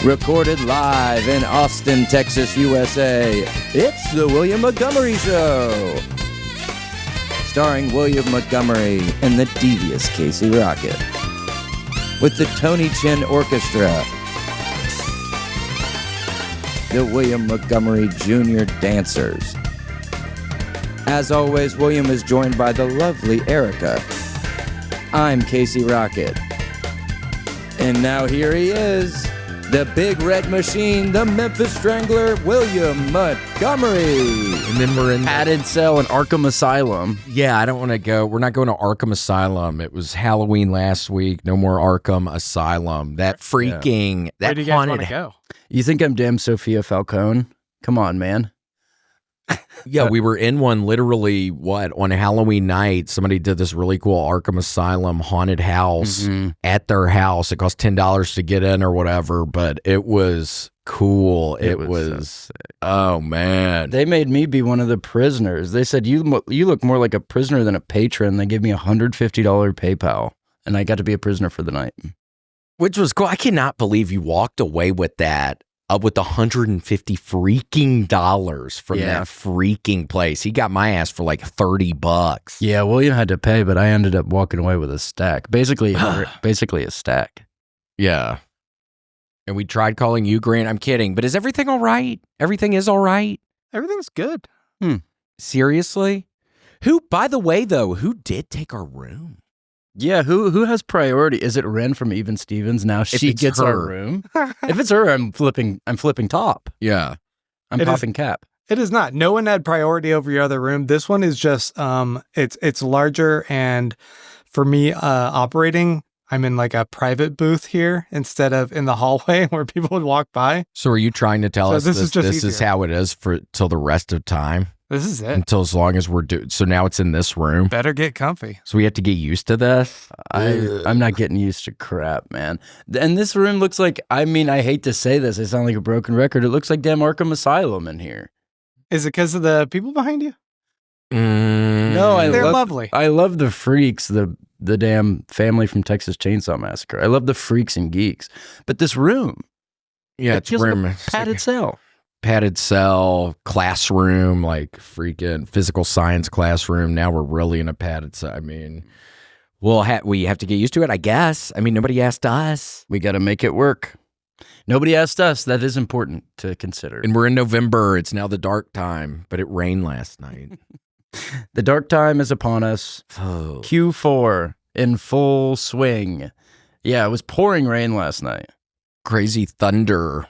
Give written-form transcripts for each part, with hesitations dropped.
Recorded live in Austin, Texas, USA, it's The William Montgomery Show. Starring William Montgomery and the devious Casey Rocket. With the Tony Chin Orchestra. The William Montgomery Jr. Dancers. As always, William is joined by the lovely Erica. I'm Casey Rocket. And now here he is, the Big Red Machine, the Memphis Strangler, William Montgomery. And then we're in Padded cell in Arkham Asylum. Yeah, I don't want to go. We're not going to Arkham Asylum. It was Halloween last week. No more Arkham Asylum. That freaking, that Where do you guys want to go? You think I'm damn Sophia Falcone? Come on, man. Yeah, we were in one literally, on Halloween night, somebody did this really cool Arkham Asylum haunted house at their house. It cost $10 to get in or whatever, but it was cool. It was oh, man. They made me be one of the prisoners. They said, you look more like a prisoner than a patron. They gave me a $150 PayPal, and I got to be a prisoner for the night. Which was cool. I cannot believe you walked away with that. With $150 freaking dollars from that freaking place. He got my ass for like $30. Yeah, William had to pay, but I ended up walking away with a stack. Basically a stack. Yeah. And we tried calling you, Grant. I'm kidding. But is everything all right? Everything is all right? Everything's good. Seriously? Who, by the way, though, who did take our room? Yeah, who has priority? Is it Ren from Even Stevens? Now she gets our room. If it's her, I'm flipping top. Yeah. I'm popping cap. It is not. No one had priority over your other room. This one is just it's larger, and for me operating, I'm in like a private booth here instead of in the hallway where people would walk by. So are you trying to tell us this is how it is for till the rest of time? This is it. Until as long as we're so now it's in this room. Better get comfy. So we have to get used to this. I'm not getting used to crap, man. And this room looks like, I hate to say this, I sound like a broken record. It looks like damn Arkham Asylum in here. Is it because of the people behind you? No, they're lovely. I love the freaks, the damn family from Texas Chainsaw Massacre. I love the freaks and geeks. But this room, it's room. Like a padded cell. Padded cell, classroom, like freaking physical science classroom. Now we're really in a padded cell. We have to get used to it, I guess. Nobody asked us. We got to make it work. Nobody asked us. That is important to consider. And we're in November. It's now the dark time, but it rained last night. The dark time is upon us. Oh. Q4 in full swing. Yeah, it was pouring rain last night. Crazy thunder.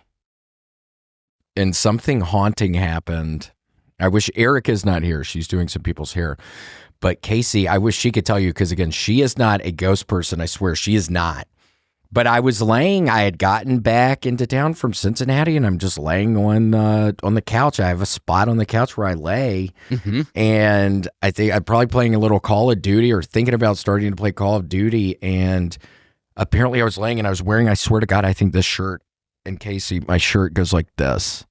And something haunting happened. I wish Erica's not here. She's doing some people's hair. But Casey, I wish she could tell you, because again, she is not a ghost person. I swear, she is not. But I had gotten back into town from Cincinnati, and I'm just laying on the couch. I have a spot on the couch where I lay. And I think I'm probably playing a little Call of Duty or thinking about starting to play Call of Duty. And apparently I was laying and I was wearing, I swear to God, I think this shirt. And Casey, my shirt goes like this.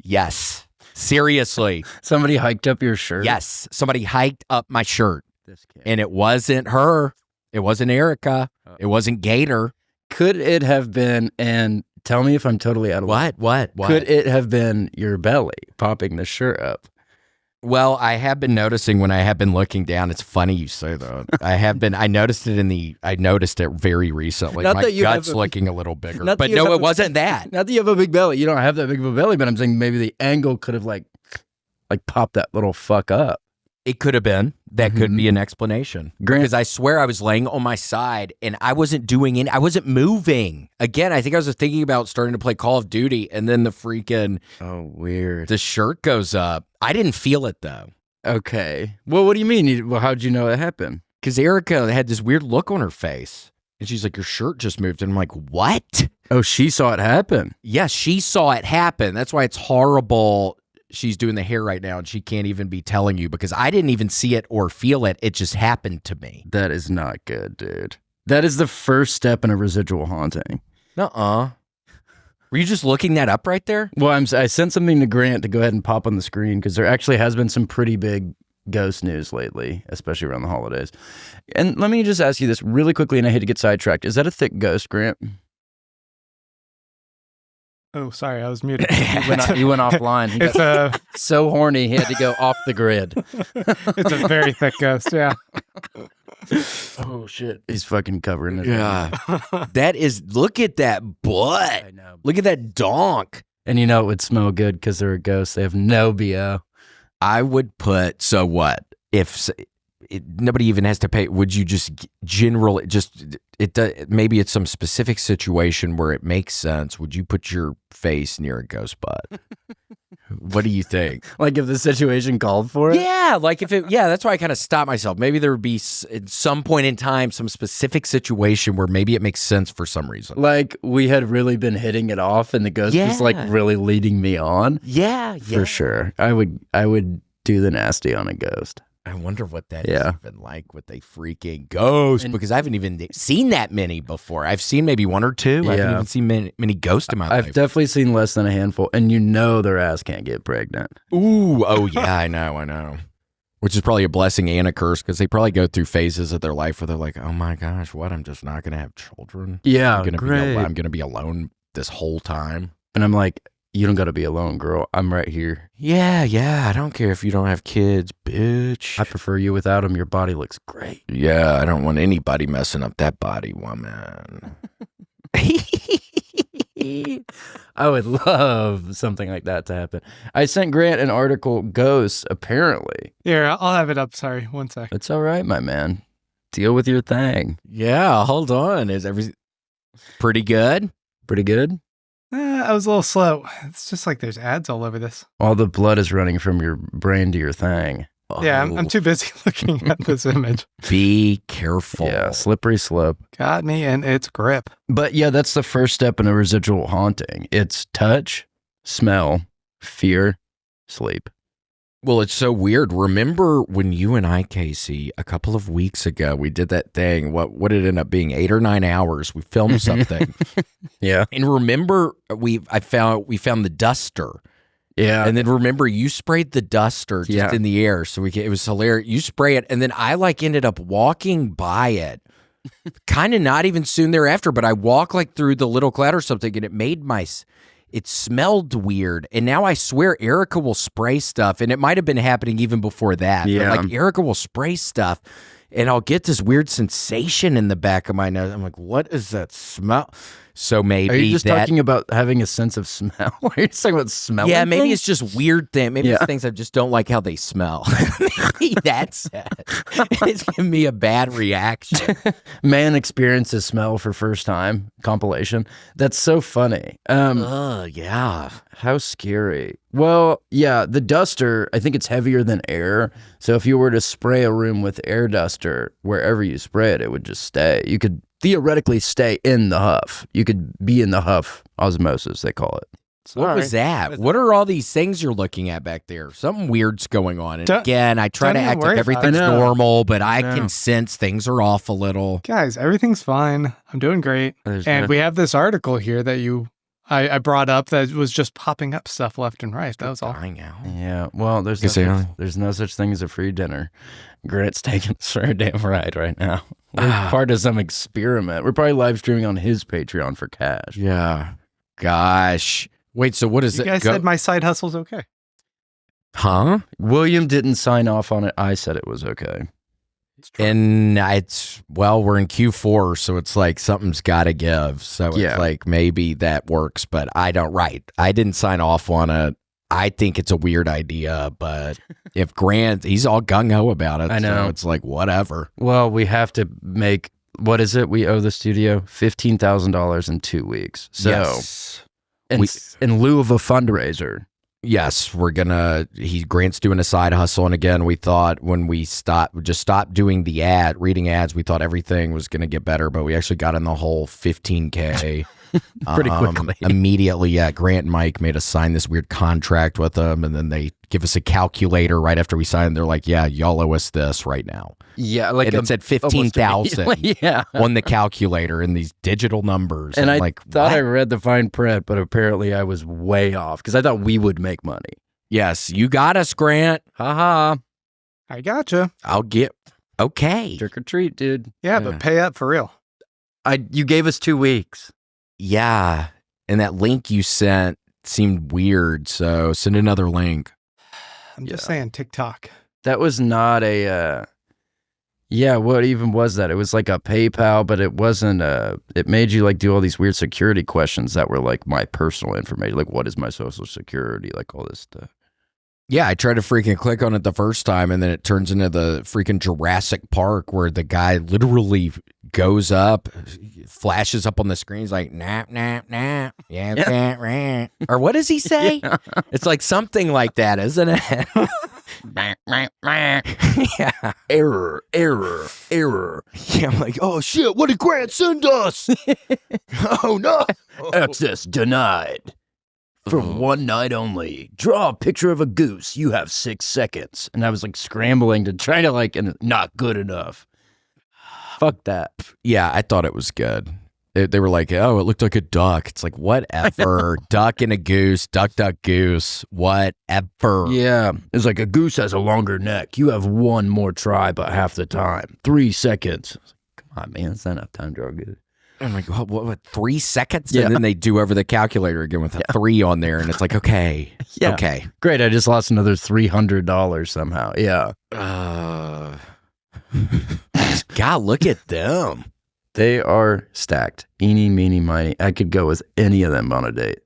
Yes. Seriously. Somebody hiked up your shirt? Yes. Somebody hiked up my shirt. And it wasn't her. It wasn't Erica. It wasn't Gator. Could it have been, and tell me if I'm totally out of line. What? Could it have been your belly popping the shirt up? Well, I have been noticing when I have been looking down. It's funny you say that. I noticed it very recently. Not my that you gut's have looking a little bigger. But no, it wasn't that. Not that you have a big belly. You don't have that big of a belly, but I'm saying maybe the angle could have like popped that little fuck up. It could have been. That could be an explanation. Because I swear I was laying on my side and I wasn't doing I wasn't moving. Again, I think I was just thinking about starting to play Call of Duty, and then the freaking... Oh, weird. The shirt goes up. I didn't feel it, though. Okay. Well, what do you mean? How'd you know it happened? Because Erica had this weird look on her face. And she's like, your shirt just moved. And I'm like, what? Oh, she saw it happen. Yes, she saw it happen. That's why it's horrible. She's doing the hair right now, and she can't even be telling you, because I didn't even see it or feel it. It just happened to me. That is not good, dude. That is the first step in a residual haunting. Nuh-uh. Were you just looking that up right there? Well, I sent something to Grant to go ahead and pop on the screen, because there actually has been some pretty big ghost news lately, especially around the holidays. And let me just ask you this really quickly, and I hate to get sidetracked. Is that a thick ghost, Grant? Oh, sorry, I was muted. He went offline. He got so horny he had to go off the grid. It's a very thick ghost, yeah. Oh shit! He's fucking covering it. Yeah, look at that butt. I know. Look at that donk. And you know it would smell good because they're a ghost. They have no BO. I would put, so what if nobody even has to pay? Would you just maybe it's some specific situation where it makes sense? Would you put your face near a ghost butt? What do you think? Like if the situation called for it? Yeah, like that's why I kind of stopped myself. Maybe there would be at some point in time some specific situation where maybe it makes sense for some reason. Like we had really been hitting it off and the ghost was like really leading me on. Yeah. For sure. I would do the nasty on a ghost. I wonder what that is even like with a freaking ghost, because I haven't even seen that many before. I've seen maybe one or two. I haven't even seen many ghosts in my life. I've definitely seen less than a handful, and you know their ass can't get pregnant. Ooh, oh yeah, I know. Which is probably a blessing and a curse, because they probably go through phases of their life where they're like, oh my gosh, what? I'm just not going to have children. Yeah, I'm going to be alone this whole time. And I'm like, you don't got to be alone, girl. I'm right here. Yeah. I don't care if you don't have kids, bitch. I prefer you without them. Your body looks great. Yeah, I don't want anybody messing up that body, woman. I would love something like that to happen. I sent Grant an article, Ghosts, apparently. Here, I'll have it up. Sorry, one sec. It's all right, my man. Deal with your thing. Yeah, hold on. Is everything pretty good? Pretty good? I was a little slow. It's just like there's ads all over this. All the blood is running from your brain to your thing. Yeah, I'm too busy looking at this image. Be careful. Yeah, slippery slope. Got me in its grip. But yeah, that's the first step in a residual haunting. It's touch, smell, fear, sleep. Well, it's so weird. Remember when you and I, Casey, a couple of weeks ago, we did that thing. What did it end up being? 8 or 9 hours. We filmed something. Yeah. And remember, we found the duster. Yeah. And then remember, you sprayed the duster just in the air. So it was hilarious. You spray it, and then I ended up walking by it. Kind of not even soon thereafter, but I walked through the little cloud or something, and it made it smelled weird. And now I swear Erica will spray stuff, and it might have been happening even before that. Yeah. But Erica will spray stuff, and I'll get this weird sensation in the back of my nose. I'm like, what is that smell? So maybe Are you just talking about having a sense of smell? Are you just talking about smelling? Yeah, maybe things? it's just weird thing. Maybe it's things I just don't like how they smell. Maybe that's it. It's giving me a bad reaction. Man experiences smell for first time compilation. That's so funny. Yeah. How scary. Well, yeah, the duster, I think it's heavier than air. So if you were to spray a room with air duster, wherever you spray it, it would just stay. You could theoretically stay in the huff. You could be in the huff osmosis, they call it. What was that? What are all these things you're looking at back there? Something weird's going on. And again, I try to act like everything's normal, but I can sense things are off a little. Guys, everything's fine. I'm doing great. We have this article here that I brought up that was just popping up stuff left and right. That was all. Yeah, well, there's no such thing as a free dinner. Grant's taking us for a damn ride right now. We're part of some experiment. We're probably live streaming on his Patreon for cash. Yeah. Gosh. Wait, so what is it? You guys said my side hustle's okay. Huh? William didn't sign off on it. I said it was okay. And we're in Q4, so it's like something's got to give. So it's like maybe that works, but I didn't sign off on it. I think it's a weird idea, but if Grant, he's all gung-ho about it. I know. So it's like, whatever. Well, we have to make, what is it? We owe the studio $15,000 in 2 weeks. So yes. in lieu of a fundraiser. Yes, Grant's doing a side hustle. And again, we thought when we stopped doing reading ads, we thought everything was going to get better, but we actually got in the whole $15K. Pretty quickly. Immediately, Grant and Mike made us sign this weird contract with them, and then they give us a calculator right after we signed. They're like, yeah, y'all owe us this right now. Yeah, like and it said 15,000 on the calculator in these digital numbers. And I like, thought I read the fine print, but apparently I was way off because I thought we would make money. Yes, you got us, Grant. Ha. I gotcha. I'll get okay. Trick or treat, dude. Yeah, but pay up for real. You gave us 2 weeks. Yeah. And that link you sent seemed weird, so send another link. I'm just saying TikTok. That was not a, what even was that? It was like a PayPal, but it wasn't it made you like do all these weird security questions that were like my personal information. Like, what is my social security? Like all this stuff. Yeah, I tried to freaking click on it the first time, and then it turns into the freaking Jurassic Park where the guy literally goes up, flashes up on the screen. He's like, nap, nap, nap. Yeah. Or what does he say? Yeah. It's like something like that, isn't it? Yeah. Error. Yeah, I'm like, oh shit, what did Grant send us? Oh no. Access denied. For one night only. Draw a picture of a goose. You have 6 seconds. And I was like scrambling to try to like, and Not good enough. fuck that. Yeah, I thought it was good. They were like, oh, it looked like a duck. It's like, whatever. Duck and a goose. Duck, duck, goose. Whatever. Yeah. It's like a goose has a longer neck. You have one more try about half the time. 3 seconds. Come on, man. It's not enough time to draw good. I'm like, what 3 seconds? Yeah. And then they do over the calculator again with a 3 on there. And it's like, okay. Yeah. Okay. Great. I just lost another $300 somehow. Yeah. God, look at them. They are stacked. Eeny, meeny, miny. I could go with any of them on a date.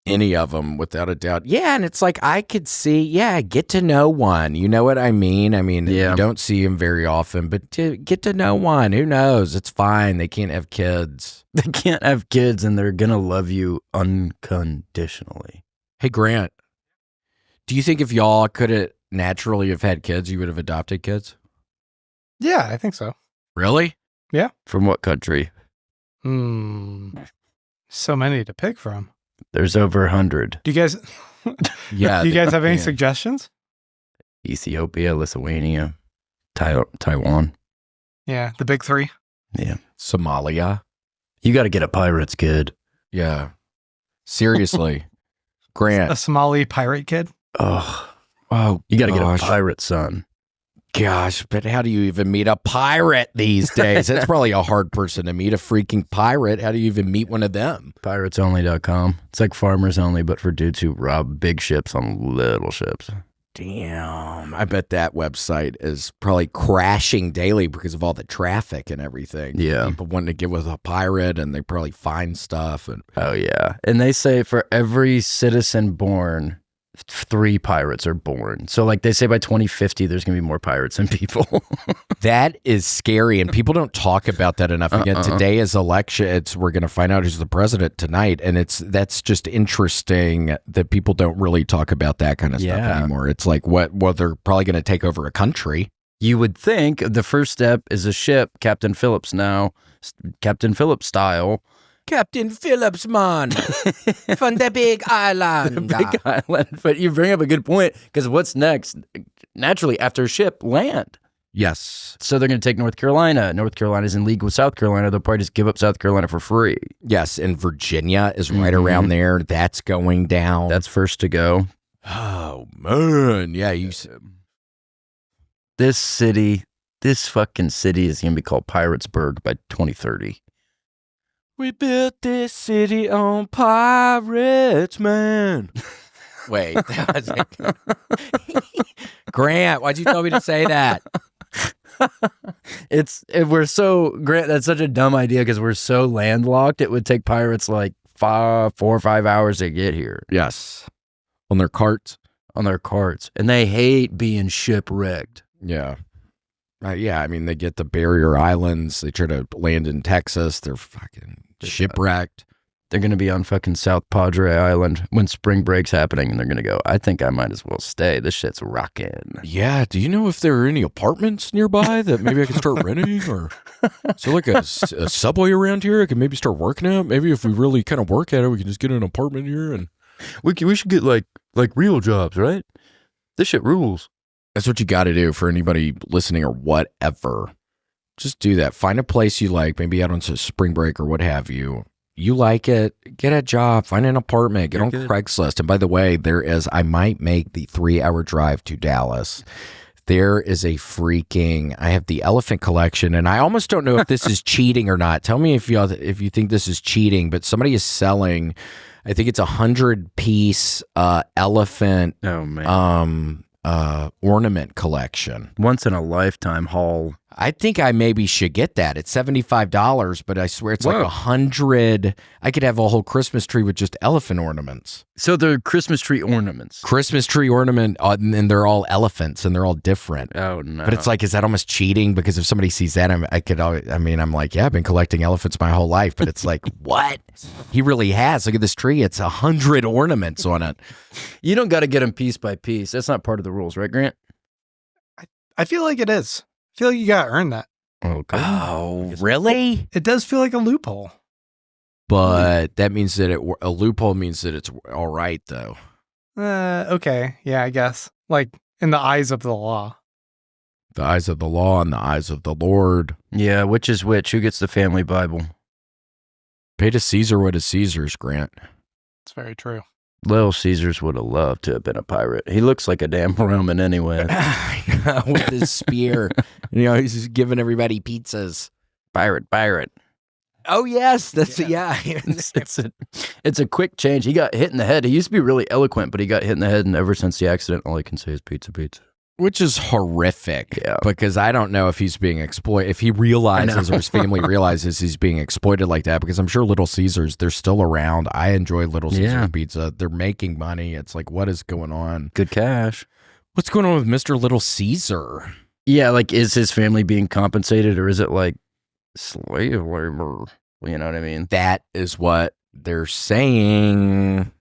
Any of them, without a doubt. Yeah, and it's like, I could see, get to know one. You know what I mean? I mean, Yeah. you don't see him very often, but to get to know one, who knows? It's fine. They can't have kids. They can't have kids and they're going to love you unconditionally. Hey, Grant, do you think if y'all could have naturally have had kids, you would have adopted kids? Yeah, I think so. Really? From what country? So many to pick from. There's over 100. Do you guys Yeah. do you guys have any yeah. suggestions? Ethiopia, Lithuania, Taiwan. Yeah, the big 3. Yeah. Somalia? You got to get a pirate's kid. Yeah. Seriously. Grant. A Somali pirate kid? Oh, Oh, you got to get a gosh. pirate son. Gosh, but how do you even meet a pirate these days? That's probably a hard person to meet, a freaking pirate. How do you even meet one of them? Piratesonly.com. It's like farmers only, but for dudes who rob big ships on little ships. Damn. I bet that website is probably crashing daily because of all the traffic and everything. Yeah. People wanting to get with a pirate and they probably find stuff. And Oh, yeah. And they say for every citizen born, 3 pirates are born. So like they say by 2050, there's going to be more pirates than people. that is scary. And people don't talk about that enough. Again, today is election. We're going to find out who's the president tonight. And that's just interesting that people don't really talk about that kind of stuff anymore. It's like, well, they're probably going to take over a country. You would think the first step is a ship, Captain Phillips now, Captain Phillips style. Captain Phillips, man, from the big island. Big island. But you bring up a good point, because what's next? Naturally, after ship, land. Yes. So they're going to take North Carolina. North Carolina's in league with South Carolina. They'll probably just give up South Carolina for free. Yes, and Virginia is right around there. That's going down. That's first to go. Oh, man. Yeah, This fucking city is going to be called Piratesburg by 2030. We built this city on pirates, man. Wait, that was like... Grant, why'd you tell me to say that? Grant, that's such a dumb idea because we're so landlocked. It would take pirates like 4 or 5 hours to get here. Yes. On their carts? On their carts. And they hate being shipwrecked. Yeah. Yeah, I mean, they get the barrier islands. They try to land in Texas. They're fucking shipwrecked. They're going to be on fucking South Padre Island when spring break's happening, and they're going to go, I think I might as well stay. This shit's rocking. Yeah, do you know if there are any apartments nearby that maybe I can start renting? Or is there like a subway around here I can maybe start working at? Maybe if we really kind of work at it, we can just get an apartment here. And we should get like real jobs, right? This shit rules. That's what you got to do for anybody listening or whatever. Just do that. Find a place you like, maybe out on spring break or what have you. You like it, get a job, find an apartment, get on Craigslist. And by the way, I might make the 3-hour drive to Dallas. There is a freaking, I have the elephant collection, and I almost don't know if this is cheating or not. Tell me if you think this is cheating, but somebody is selling, I think it's 100-piece elephant ornament collection. Once in a lifetime haul. I think I maybe should get that. It's $75, but I swear it's like 100. I could have a whole Christmas tree with just elephant ornaments. So they're Christmas tree ornaments. Christmas tree ornament, and they're all elephants, and they're all different. Oh, no. But it's like, is that almost cheating? Because if somebody sees that, I'm like, yeah, I've been collecting elephants my whole life. But it's like, what? He really has. Look at this tree. It's 100 ornaments on it. You don't got to get them piece by piece. That's not part of the rules, right, Grant? I feel like it is. I feel like you got to earn that. Okay. Oh, really? It does feel like a loophole. But that means that a loophole means that it's all right, though. Okay. Yeah, I guess. Like in the eyes of the law. The eyes of the law and the eyes of the Lord. Yeah, which is which? Who gets the family Bible? Pay to Caesar what is Caesar's, Grant. It's very true. Little Caesars would have loved to have been a pirate. He looks like a damn Roman anyway. With his spear. He's just giving everybody pizzas. Pirate. Oh, yes. That's It's a quick change. He got hit in the head. He used to be really eloquent, but he got hit in the head, and ever since the accident, all he can say is pizza. Which is horrific. Yeah. Because I don't know if he's being exploited, if he realizes or his family realizes he's being exploited like that, because I'm sure Little Caesars, they're still around. I enjoy Little Caesars pizza. They're making money. It's like, what is going on? Good cash. What's going on with Mr. Little Caesar? Yeah, like, is his family being compensated, or is it like slave labor? You know what I mean? That is what they're saying.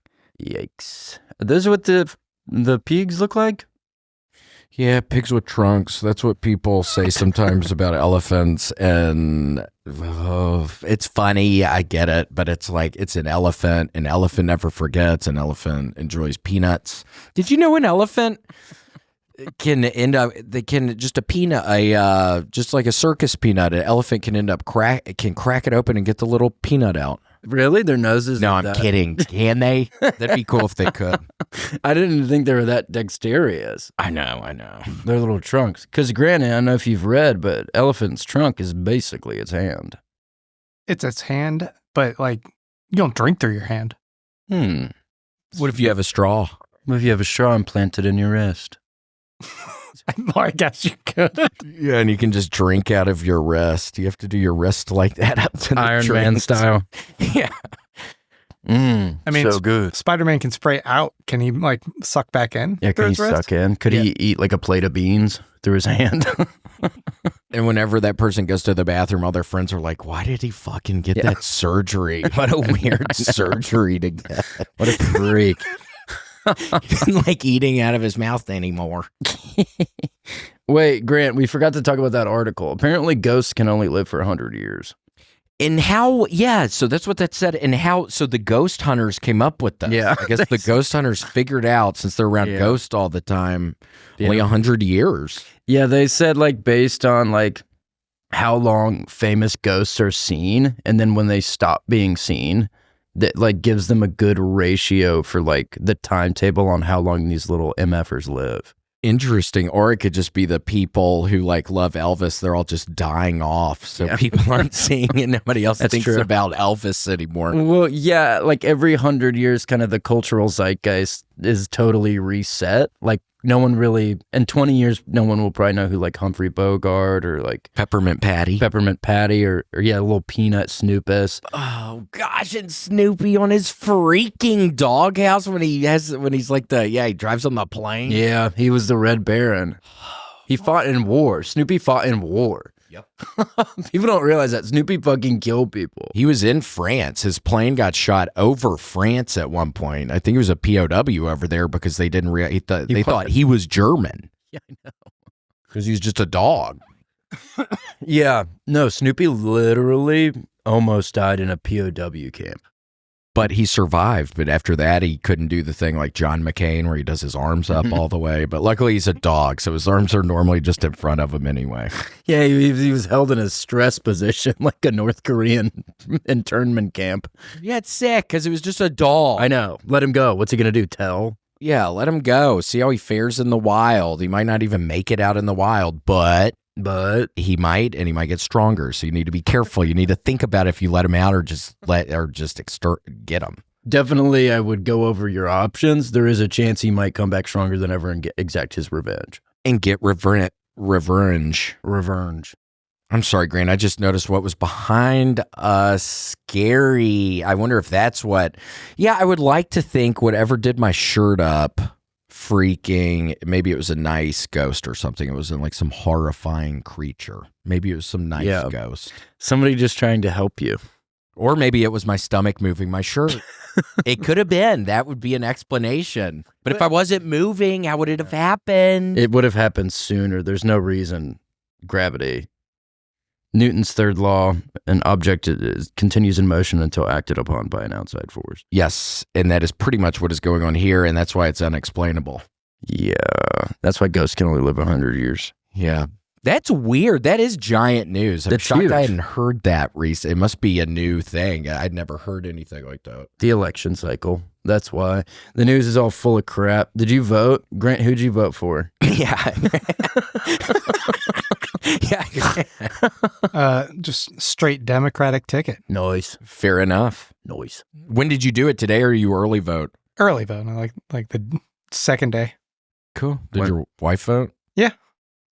Yikes. Are those what the pigs look like? Yeah, pigs with trunks. That's what people say sometimes about elephants. And it's funny. I get it. But it's like, it's an elephant. An elephant never forgets. An elephant enjoys peanuts. Did you know an elephant can end up, just a peanut, just like a circus peanut, an elephant can end up crack it open and get the little peanut out. Really? Their noses? No, I'm kidding. Can they? That'd be cool if they could. I didn't think they were that dexterous. I know. Their little trunks. Because granted, I don't know if you've read, but elephant's trunk is basically its hand. It's its hand, but like, you don't drink through your hand. What if you have a straw? What if you have a straw implanted in your wrist? Well, I guess you could. Yeah, and you can just drink out of your wrist. You have to do your wrist like that up to the Iron Man style. Yeah. I mean, so good. Spider-Man can spray out. Can he like suck back in? Yeah, can he suck in? Could he eat like a plate of beans through his hand? And whenever that person goes to the bathroom, all their friends are like, why did he fucking get that surgery? What a weird surgery to get. What a freak. He isn't like eating out of his mouth anymore. Wait, Grant, we forgot to talk about that article. Apparently ghosts can only live for 100 years. And how, so that's what that said. And so the ghost hunters came up with that. Yeah. I guess the ghost hunters figured out, since they're around ghosts all the time, only 100 years. Yeah, they said like based on like how long famous ghosts are seen, and then when they stop being seen, that like gives them a good ratio for like the timetable on how long these little MFers live. Interesting. Or it could just be the people who like love Elvis. They're all just dying off. So people aren't seeing it. Nobody else thinks about Elvis anymore. Well, yeah, like every 100 years, kind of the cultural zeitgeist is totally reset. Like no one really, in 20 years, no one will probably know who like Humphrey Bogart or like Peppermint Patty or little Peanut Snoopus. Oh gosh, and Snoopy on his freaking doghouse when he's like he drives on the plane. Yeah, he was the Red Baron. He fought in war. Snoopy fought in war. Yep. People don't realize that Snoopy fucking killed people. He was in France. His plane got shot over France at one point. I think he was a POW over there because they didn't they thought he was German. Yeah, I know. Because he was just a dog. Yeah. No, Snoopy literally almost died in a POW camp. But he survived. But after that, he couldn't do the thing like John McCain where he does his arms up all the way. But luckily, he's a dog, so his arms are normally just in front of him anyway. Yeah, he was held in a stress position like a North Korean internment camp. Yeah, it's sick because it was just a dog. I know. Let him go. What's he going to do? Tell? Yeah, let him go. See how he fares in the wild. He might not even make it out in the wild, but he might, and he might get stronger. So you need to be careful. You need to think about if you let him out or just get him. Definitely, I would go over your options. There is a chance he might come back stronger than ever and exact his revenge. And get revenge. I'm sorry, Grant. I just noticed what was behind us. Scary. I wonder if that's what. Yeah, I would like to think whatever did my shirt up, freaking. Maybe it was a nice ghost or something. It wasn't like some horrifying creature. Maybe it was some nice ghost. Somebody just trying to help you. Or maybe it was my stomach moving my shirt. It could have been. That would be an explanation. But if I wasn't moving, how would it have happened? It would have happened sooner. There's no reason. Gravity. Newton's third law, an object continues in motion until acted upon by an outside force. Yes, and that is pretty much what is going on here, and that's why it's unexplainable. Yeah, that's why ghosts can only live 100 years. Yeah. That's weird. That is giant news. I'm shocked huge. I hadn't heard that recently. It must be a new thing. I'd never heard anything like that. The election cycle. That's why. The news is all full of crap. Did you vote? Grant, who'd you vote for? Yeah. Just straight Democratic ticket. Noise. Fair enough. Noise. When did you do it today, or are you early vote? Early vote. Like the second day. Cool. Did your wife vote? Yeah.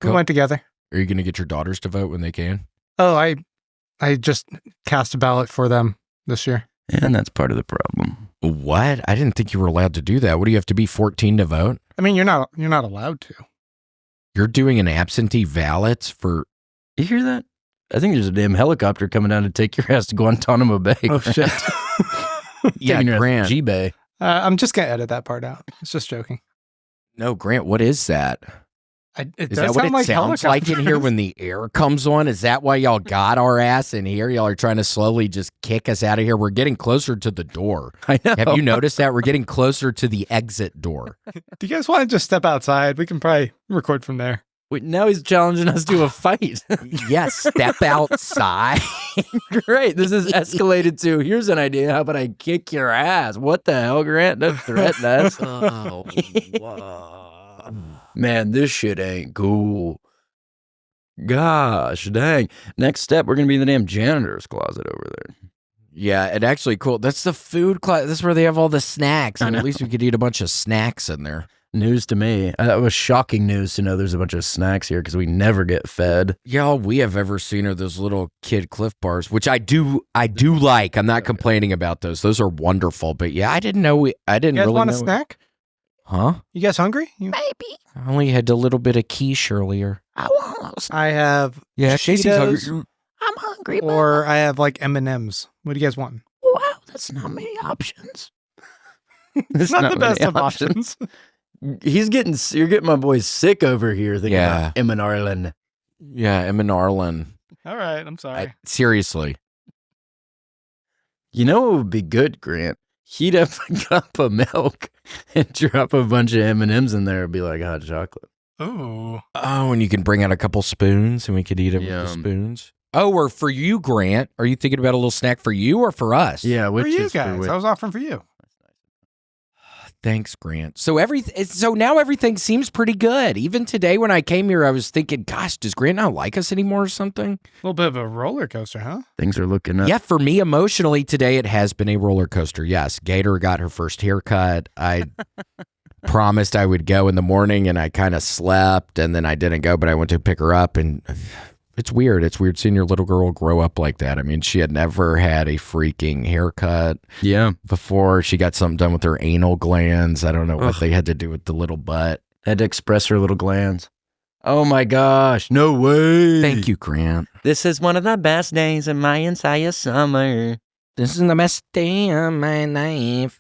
Cool. We went together. Are you going to get your daughters to vote when they can? Oh, I just cast a ballot for them this year. And that's part of the problem. What? I didn't think you were allowed to do that. What, do you have to be 14 to vote? I mean, you're not allowed to. You're doing an absentee ballot for... You hear that? I think there's a damn helicopter coming down to take your ass to Guantanamo Bay. Oh, shit. Yeah, Grant. G-Bay. I'm just going to edit that part out. It's just joking. No, Grant, what is that? It is that what it sounds like in here when the air comes on? Is that why y'all got our ass in here? Y'all are trying to slowly just kick us out of here. We're getting closer to the door. I know. Have you noticed that? We're getting closer to the exit door. Do you guys want to just step outside? We can probably record from there. Wait, now he's challenging us to a fight. Yes, step outside. Great. This is escalated to, here's an idea. How about I kick your ass? What the hell, Grant? Don't threaten us. Oh, wow. Man, this shit ain't cool. Gosh, dang. Next step, we're going to be in the damn janitor's closet over there. Yeah, and actually, cool. That's the food closet. That's where they have all the snacks. And at least we could eat a bunch of snacks in there. News to me. That was shocking news to know there's a bunch of snacks here because we never get fed. Yeah, all we have ever seen are those little kid Cliff Bars, which I do like. I'm not complaining about those. Those are wonderful. But yeah, I didn't know. I didn't really know. You guys want a snack? Huh? You guys hungry? Maybe. I only had a little bit of quiche earlier. I have Casey's hungry. I'm hungry. Or I have like M&Ms. What do you guys want? Wow, that's not many options. It's not the best of options. You're getting my boy sick over here thinking about Emma Arlen. Yeah, Emma Arlen. All right, I'm sorry. Seriously. You know what would be good, Grant? Heat up a cup of milk and drop a bunch of M&Ms in there and be like hot chocolate. Oh. Oh, and you can bring out a couple spoons and we could eat it with the spoons. Oh, or for you, Grant. Are you thinking about a little snack for you or for us? Yeah, for you guys. I was offering for you. Thanks, Grant. So now everything seems pretty good. Even today when I came here, I was thinking, gosh, does Grant not like us anymore or something? A little bit of a roller coaster, huh? Things are looking up. Yeah, for me emotionally today, it has been a roller coaster. Yes, Gator got her first haircut. I promised I would go in the morning and I kind of slept and then I didn't go, but I went to pick her up and it's weird. It's weird seeing your little girl grow up like that. I mean, she had never had a freaking haircut before. She got something done with her anal glands. I don't know what they had to do with the little butt. Had to express her little glands. Oh my gosh, no way. Thank you, Grant. This is one of the best days in my entire summer. This is the best day of my life.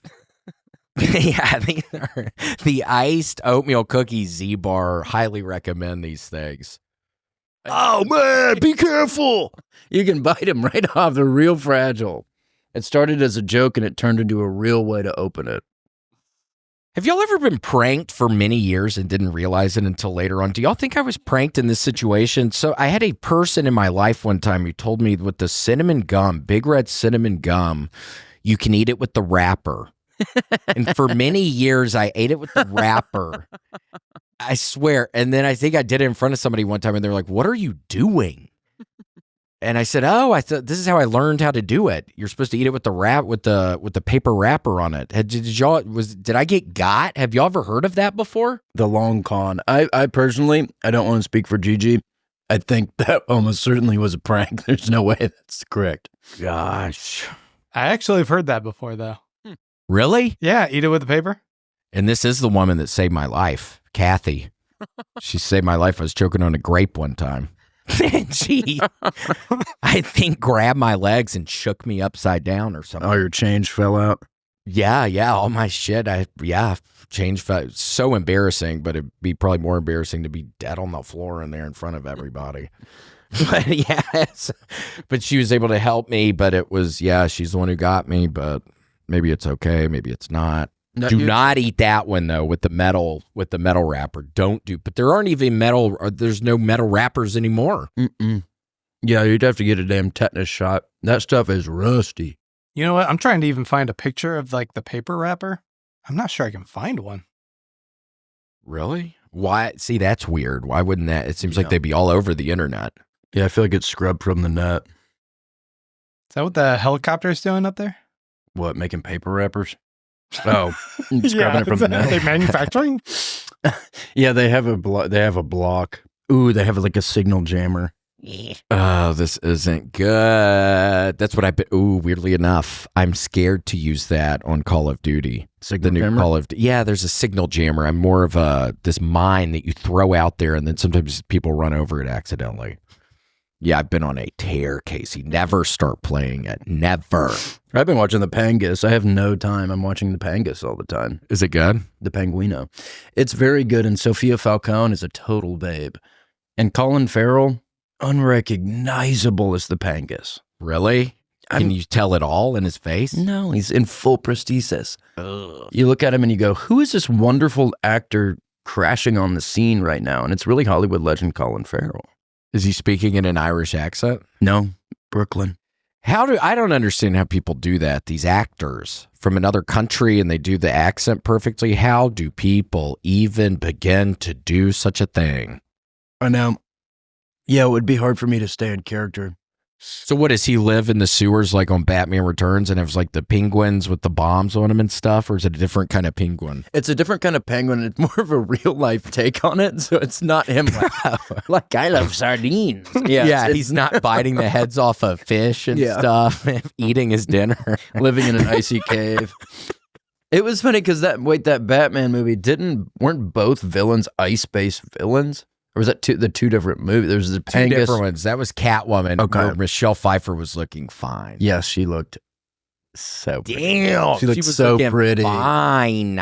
Yeah, these are the iced oatmeal cookie Z-Bar. Highly recommend these things. Oh, man, be careful. You can bite them right off. They're real fragile. It started as a joke, and it turned into a real way to open it. Have y'all ever been pranked for many years and didn't realize it until later on? Do y'all think I was pranked in this situation? So I had a person in my life one time who told me with the cinnamon gum, Big Red cinnamon gum, you can eat it with the wrapper. And for many years, I ate it with the wrapper. I swear. And then I think I did it in front of somebody one time, and they're like, "What are you doing?" And I said, "Oh, I thought this is how I learned how to do it. You're supposed to eat it with the paper wrapper on it." Did I get got? Have y'all ever heard of that before? The long con. I personally, I don't want to speak for Gigi. I think that almost certainly was a prank. There's no way that's correct. Gosh. I actually have heard that before, though. Really? Yeah, eat it with the paper. And this is the woman that saved my life, Kathy. She saved my life. I was choking on a grape one time. And she, I think, grabbed my legs and shook me upside down or something. Oh, your change fell out? Yeah, all my shit. Change fell. So embarrassing, but it'd be probably more embarrassing to be dead on the floor in there in front of everybody. But yes, but she was able to help me, but it was, she's the one who got me, but maybe it's okay, maybe it's not. Do not eat that one though with the metal wrapper. Don't do. But there aren't even there's no metal wrappers anymore. Mm-mm. Yeah, you'd have to get a damn tetanus shot. That stuff is rusty. You know what? I'm trying to even find a picture of like the paper wrapper. I'm not sure I can find one. Really? Why? See, that's weird. Why wouldn't that? It seems like they'd be all over the internet. Yeah, I feel like it's scrubbed from the net. Is that what the helicopter's doing up there? What, making paper wrappers? Oh, scrubbing it from the net. Are they manufacturing? Yeah, they have a block. Ooh, they have like a signal jammer. Oh, this isn't good. That's what weirdly enough, I'm scared to use that on Call of Duty. Signal the new jammer? Call of Yeah, there's a signal jammer. I'm more of this mine that you throw out there, and then sometimes people run over it accidentally. Yeah, I've been on a tear, Casey. Never start playing it. Never. I've been watching the Pangus. I have no time. I'm watching the Pangus all the time. Is it good? The Penguino. It's very good, and Sophia Falcone is a total babe. And Colin Farrell, unrecognizable as the Pangus. Really? Can you tell it all in his face? No, he's in full prosthesis. Ugh. You look at him and you go, who is this wonderful actor crashing on the scene right now? And it's really Hollywood legend Colin Farrell. Is he speaking in an Irish accent? No, Brooklyn. I don't understand how people do that. These actors from another country and they do the accent perfectly. How do people even begin to do such a thing? I know. Yeah, it would be hard for me to stay in character. So what, does he live in the sewers like on Batman Returns and has like the penguins with the bombs on them and stuff? Or is it a different kind of penguin? It's a different kind of penguin. It's more of a real life take on it. So it's not him like I love sardines. Yeah, he's not biting the heads off of fish and stuff and eating his dinner. Living in an icy cave. It was funny because that Batman movie weren't both villains ice-based villains? Or was that the two different movies? There was the Pangus. Two different ones. That was Catwoman, where Michelle Pfeiffer was looking fine. Yes, she looked so pretty. Damn. She looked was so looking pretty. Fine.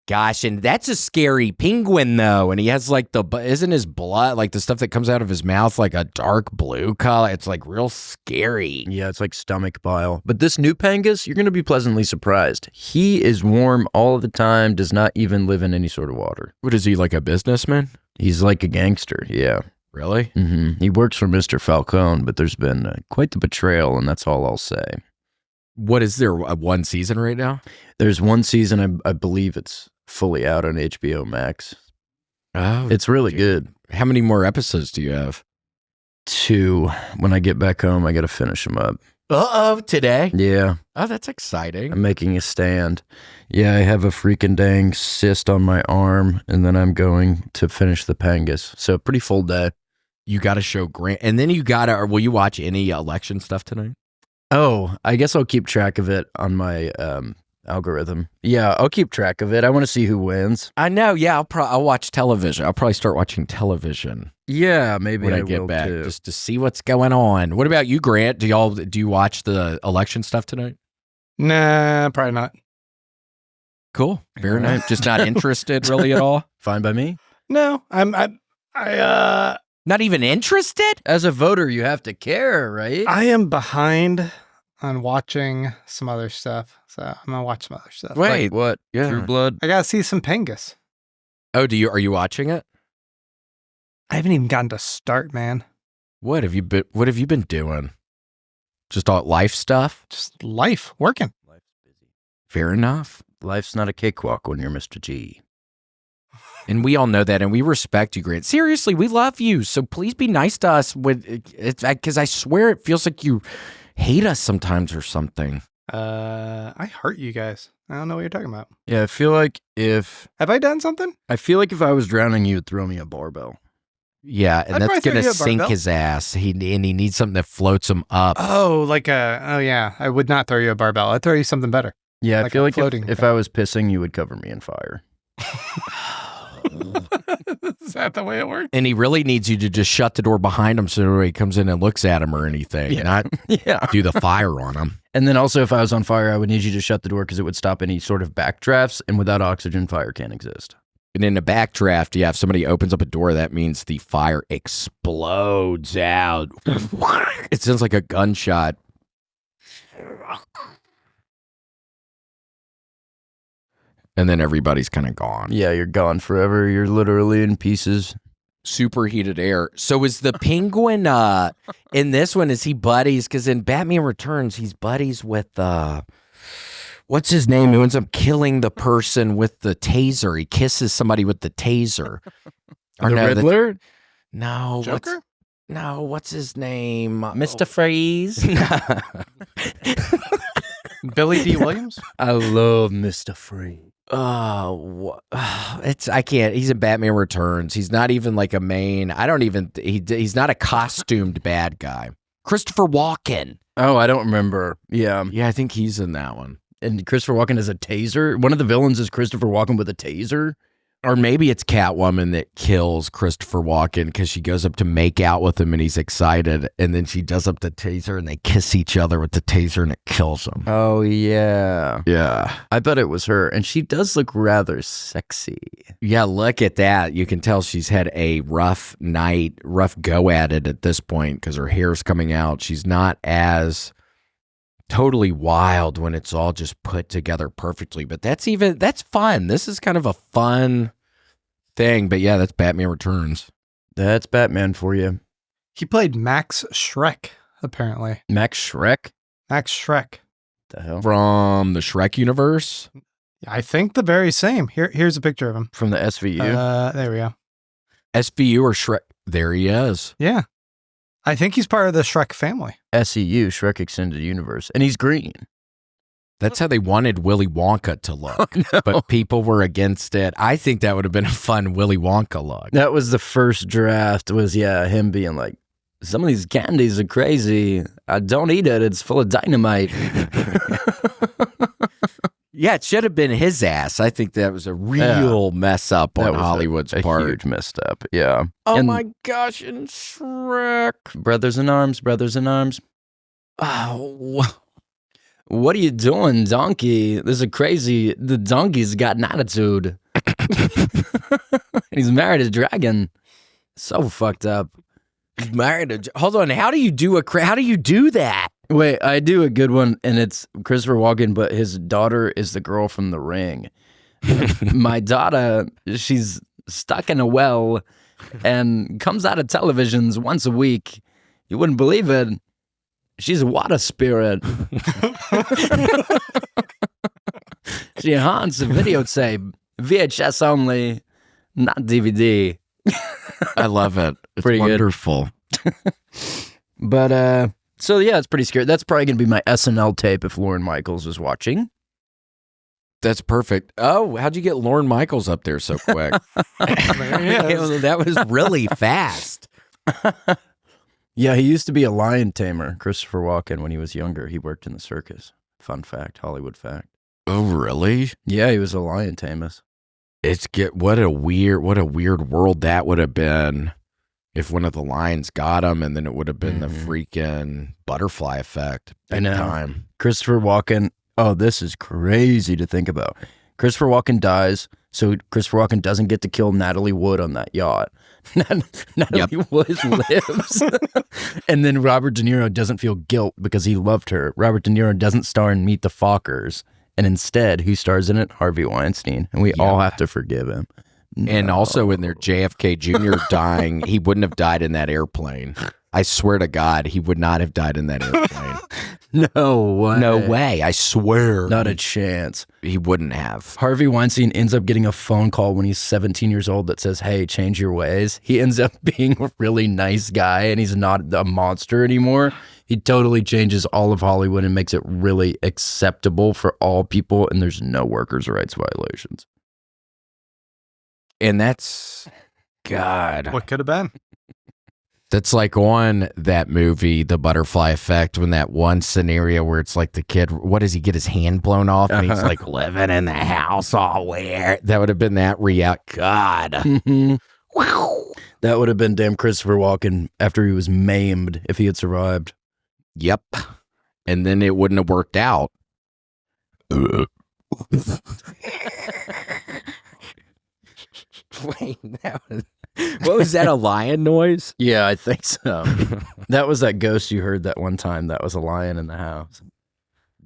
Gosh, and that's a scary penguin, though. And he has like isn't his blood, like the stuff that comes out of his mouth, like a dark blue color? It's like real scary. Yeah, it's like stomach bile. But this new Pangus, you're going to be pleasantly surprised. He is warm all the time, does not even live in any sort of water. What is he, like a businessman? He's like a gangster, yeah. Really? Mm-hmm. He works for Mr. Falcone, but there's been quite the betrayal, and that's all I'll say. What is there, one season right now? There's one season, I believe it's fully out on HBO Max. Oh, it's really good. How many more episodes do you have? 2. When I get back home, I got to finish them up. Uh-oh, today? Yeah. Oh, that's exciting. I'm making a stand. Yeah, I have a freaking dang cyst on my arm, and then I'm going to finish the Pangus. So pretty full day. You got to show Grant. And then will you watch any election stuff tonight? Oh, I guess I'll keep track of it on my algorithm. Yeah, I'll keep track of it. I want to see who wins. I know. Yeah, I'll watch television. I'll probably start watching television. Yeah, maybe when I get back, just to see what's going on. What about you, Grant? Do you watch the election stuff tonight? Nah, probably not. Cool. Fair enough. Just not interested really at all. Fine by me. No, Not even interested? As a voter, you have to care, right? I am behind on watching some other stuff, so I'm gonna watch some other stuff. Wait, like what? Yeah. True Blood? I gotta see some Pangus. Oh, are you watching it? I haven't even gotten to start, man. What have you been doing? Just all life stuff? Just life, working. Life's busy. Fair enough. Life's not a cakewalk when you're Mr. G. And we all know that, and we respect you, Grant. Seriously, we love you, so please be nice to us. Because I swear it feels like you hate us sometimes or something. I hurt you guys. I don't know what you're talking about. Yeah, I feel like if Have I done something? I was drowning, you would throw me a barbell. Yeah, and I'd that's probably throw going to you a sink barbell. his ass. He needs something that floats him up. Oh, yeah. I would not throw you a barbell. I'd throw you something better. Yeah, I Like feel a like floating if I was pissing, you would cover me in fire. Is that the way it works? And he really needs you to just shut the door behind him so nobody comes in and looks at him or anything, not Yeah. do the fire on him. And then also, if I was on fire, I would need you to shut the door because it would stop any sort of backdrafts. And without oxygen, fire can't exist. And in a backdraft, yeah, if somebody opens up a door, that means the fire explodes out. It sounds like a gunshot. And then everybody's kind of gone. Yeah, you're gone forever. You're literally in pieces. Superheated air. So is the penguin in this one, is he buddies? Because in Batman Returns, he's buddies with what's his name? Who ends up killing the person with the taser. He kisses somebody with the taser. The Riddler? No. Joker? What's his name? Mr. Freeze? Billy D. Williams? I love Mr. Freeze. I can't. He's in Batman Returns. He's not even like a main. He's not a costumed bad guy. Christopher Walken. Oh, I don't remember. Yeah. Yeah, I think he's in that one. And Christopher Walken is a taser. One of the villains is Christopher Walken with a taser. Or maybe it's Catwoman that kills Christopher Walken because she goes up to make out with him and he's excited. And then she does up the taser and they kiss each other with the taser and it kills him. Oh, yeah. Yeah. I bet it was her. And she does look rather sexy. Yeah, look at that. You can tell she's had a rough go at it at this point because her hair's coming out. She's not as totally wild when it's all just put together perfectly. But that's fun. This is kind of a fun thing. But yeah, that's Batman Returns. That's Batman for you. He played Max Shrek, apparently. Max Shrek? Max Shrek. The hell? From the Shrek universe? I think the very same. Here's a picture of him. From the SVU? There we go. SVU or Shrek? There he is. Yeah. I think he's part of the Shrek family. SEU, Shrek Extended Universe. And he's green. That's how they wanted Willy Wonka to look. But people were against it. I think that would have been a fun Willy Wonka look. That was the first draft was, him being like, some of these candies are crazy. I don't eat it. It's full of dynamite. Yeah, it should have been his ass. I think that was a real mess up on Hollywood's part. A huge messed up, yeah. Oh my gosh, and Shrek. Brothers in arms. Oh, what are you doing, donkey? The donkey's got an attitude. He's married a dragon. So fucked up. he's married hold on, how do you do that? Wait, I do a good one, and it's Christopher Walken, but his daughter is the girl from The Ring. My daughter, she's stuck in a well and comes out of televisions once a week. You wouldn't believe it. She's a water spirit. She haunts a videotape, VHS only, not DVD. I love it. It's Pretty good. wonderful. But, so yeah, it's pretty scary. That's probably going to be my SNL tape if Lorne Michaels is watching. That's perfect. Oh, how'd you get Lorne Michaels up there so quick? That was really fast. Yeah, he used to be a lion tamer, Christopher Walken, when he was younger. He worked in the circus. Fun fact, Hollywood fact. Oh, really? Yeah, he was a lion tamer. What a weird world that would have been if one of the lions got him, and then it would have been the freaking butterfly effect. I know. Time. Christopher Walken. Oh, this is crazy to think about. Christopher Walken dies, so Christopher Walken doesn't get to kill Natalie Wood on that yacht. Natalie Wood lives. And then Robert De Niro doesn't feel guilt because he loved her. Robert De Niro doesn't star in Meet the Fockers. And instead, who stars in it? Harvey Weinstein. And we all have to forgive him. And also in their JFK Jr. dying, he wouldn't have died in that airplane. I swear to God, he would not have died in that airplane. No way. No way. I swear. Not a chance. He wouldn't have. Harvey Weinstein ends up getting a phone call when he's 17 years old that says, hey, change your ways. He ends up being a really nice guy and he's not a monster anymore. He totally changes all of Hollywood and makes it really acceptable for all people, and there's no workers' rights violations. And that's, God. What could have been? That's like on that movie, The Butterfly Effect, when that one scenario where it's like the kid, what does he get his hand blown off? And he's like living in the house all weird. That would have been that God. Wow. That would have been damn Christopher Walken after he was maimed if he had survived. Yep. And then it wouldn't have worked out. Wait, what was that, a lion noise? Yeah, I think so. That was that ghost you heard that one time. That was a lion in the house.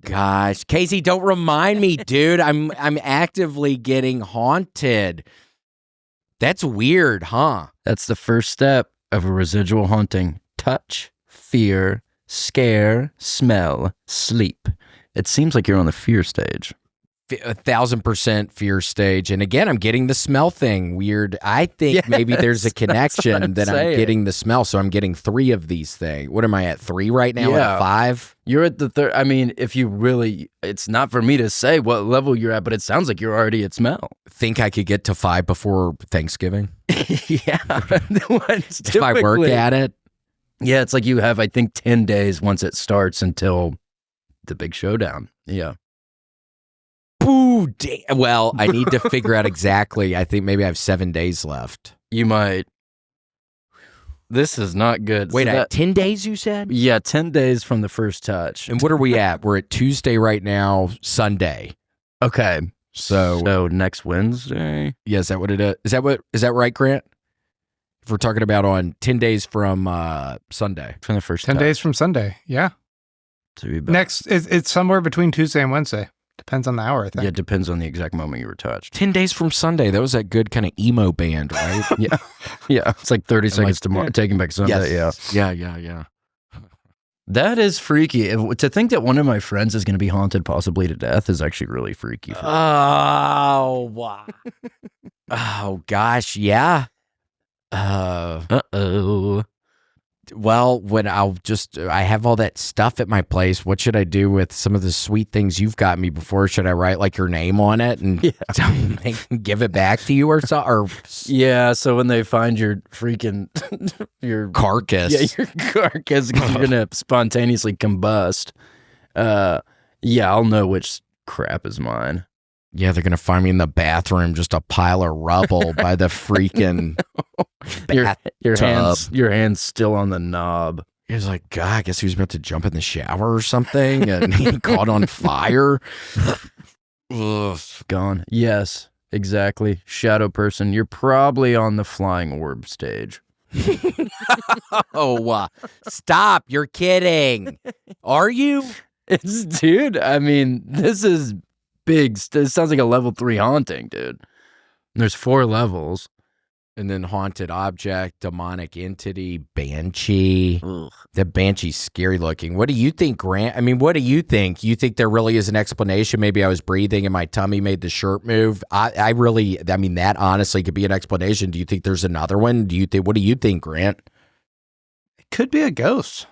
Gosh, Casey, don't remind me, dude. I'm actively getting haunted. That's weird, huh? That's the first step of a residual haunting. Touch, fear, scare, smell, sleep. It seems like you're on the fear stage. 1,000% fear stage. And again, I'm getting the smell thing weird. I think maybe there's a connection that I'm getting the smell. So I'm getting 3 of these things. What am I at, 3 right now? Yeah. At 5? You're at the third. I mean, if you really, it's not for me to say what level you're at, but it sounds like you're already at smell. Think I could get to 5 before Thanksgiving? Yeah. If I work at it? Yeah, it's like you have, I think, 10 days once it starts until the big showdown. Yeah. Boo! Well, I need to figure out exactly. I think maybe I have 7 days left. You might. This is not good. Wait, So 10 days you said? Yeah, 10 days from the first touch. And what are we at? We're at Tuesday right now, Sunday. Okay. So next Wednesday? Yeah, is that what it is? Is that right, Grant? If we're talking about on 10 days from Sunday. From the first 10 touch. days from Sunday. Yeah. So you'd be back. Next, it's somewhere between Tuesday and Wednesday. Depends on the hour, I think. Yeah, it depends on the exact moment you were touched. 10 days from Sunday. That was that good kind of emo band, right? Yeah. Yeah. It's like 30 seconds to Taking Back Sunday. Yes. Yeah. That is freaky. To think that one of my friends is going to be haunted possibly to death is actually really freaky. Oh, wow. Oh, gosh. Yeah. Uh-oh. Well, when I have all that stuff at my place, what should I do with some of the sweet things you've got me before? Should I write like your name on it and they can give it back to you or so? Or Yeah, so when they find your freaking your carcass. Yeah, your carcass, because you're gonna spontaneously combust. Yeah, I'll know which crap is mine. Yeah, they're gonna find me in the bathroom, just a pile of rubble by the freaking your hand's still on the knob. He was like, God, I guess he was about to jump in the shower or something, and he caught on fire. Ugh, gone. Yes, exactly. Shadow person, you're probably on the flying orb stage. Oh, stop! You're kidding. Are you? Dude, I mean, this is big. This sounds like a level 3 haunting, dude. There's 4 levels. And then haunted object, demonic entity, banshee. Ugh. The banshee's scary looking. What do you think, Grant? I mean, what do you think? You think there really is an explanation? Maybe I was breathing and my tummy made the shirt move. I mean, that honestly could be an explanation. Do you think there's another one? What do you think, Grant? It could be a ghost.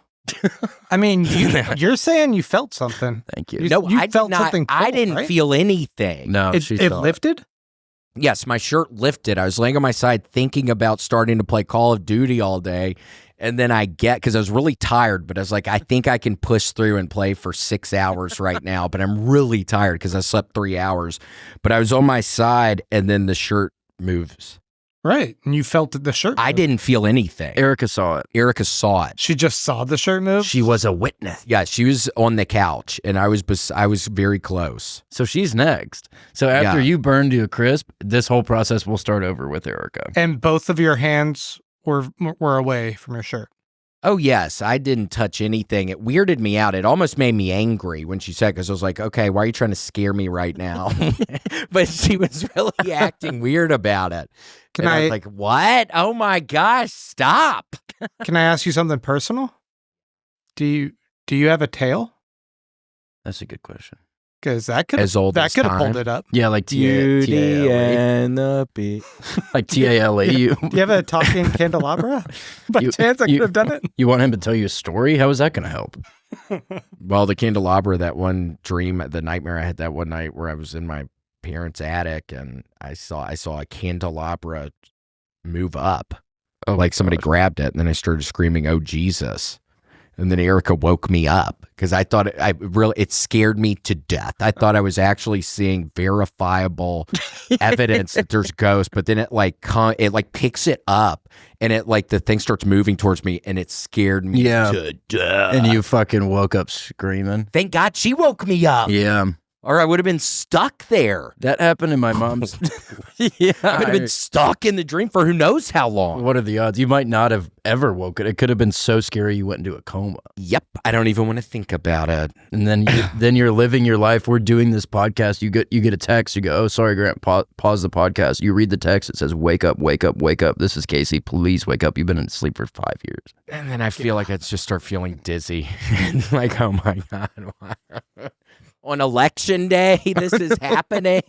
I mean, you're saying you felt something. Thank you. No, you I felt did not. something I cold, didn't right? feel anything. No, It lifted? Yes, my shirt lifted. I was laying on my side thinking about starting to play Call of Duty all day. And then because I was really tired, but I was like, I think I can push through and play for 6 hours right now. But I'm really tired because I slept 3 hours. But I was on my side and then the shirt moves. Right. And you felt the shirt I move. didn't feel anything. Erica saw it. Erica saw it. She just saw the shirt move? She was a witness. Yeah, she was on the couch and I was very close. So she's next. So after you burn to a crisp, this whole process will start over with Erica. And both of your hands were away from your shirt. Oh, yes. I didn't touch anything. It weirded me out. It almost made me angry when she said, because I was like, okay, why are you trying to scare me right now? But she was really acting weird about it. I was like, what? Oh, my gosh, stop. Can I ask you something personal? Do you have a tail? That's a good question. Because that could As old that as could have time. pulled it up. Yeah, like Beauty TALE. and the Beast. Like TALE. Do you have a talking candelabra? By chance I could have done it? You want him to tell you a story? How is that going to help? Well, the candelabra, that one dream, the nightmare I had that one night where I was in my parents' attic and I saw a candelabra move up. Oh, like somebody gosh. grabbed it, and then I started screaming, "Oh Jesus!" And then Erica woke me up because I thought it scared me to death. I thought I was actually seeing verifiable evidence that there's ghosts, but then it picks it up and it the thing starts moving towards me and it scared me to death. And you fucking woke up screaming. Thank God she woke me up. Yeah. Or I would have been stuck there. That happened in my mom's. Yeah. I would have been stuck in the dream for who knows how long. What are the odds? You might not have ever woken. It could have been so scary you went into a coma. Yep. I don't even want to think about it. And then you're living your life. We're doing this podcast. You get a text. You go, "Oh, sorry, Grant. Pause the podcast." You read the text. It says, "Wake up, wake up, wake up. This is Casey. Please wake up. You've been asleep for 5 years." And then I feel like I just start feeling dizzy. Like, oh my God. On election day, this is happening.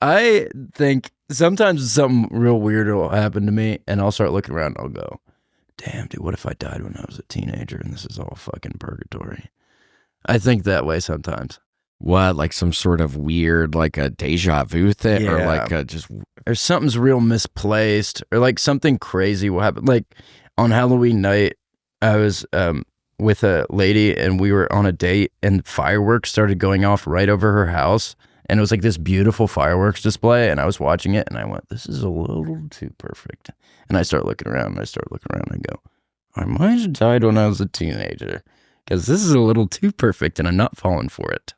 I think sometimes something real weird will happen to me, and I'll start looking around and I'll go, "Damn, dude, what if I died when I was a teenager and this is all fucking purgatory?" I think that way sometimes. What, like some sort of weird, like a deja vu thing? Or Yeah. like a just... Or something's real misplaced, or like something crazy will happen. Like on Halloween night, I was with a lady and we were on a date and fireworks started going off right over her house. And it was like this beautiful fireworks display. And I was watching it and I went, "This is a little too perfect." And I start looking around and I go, "I might have died when I was a teenager because this is a little too perfect and I'm not falling for it."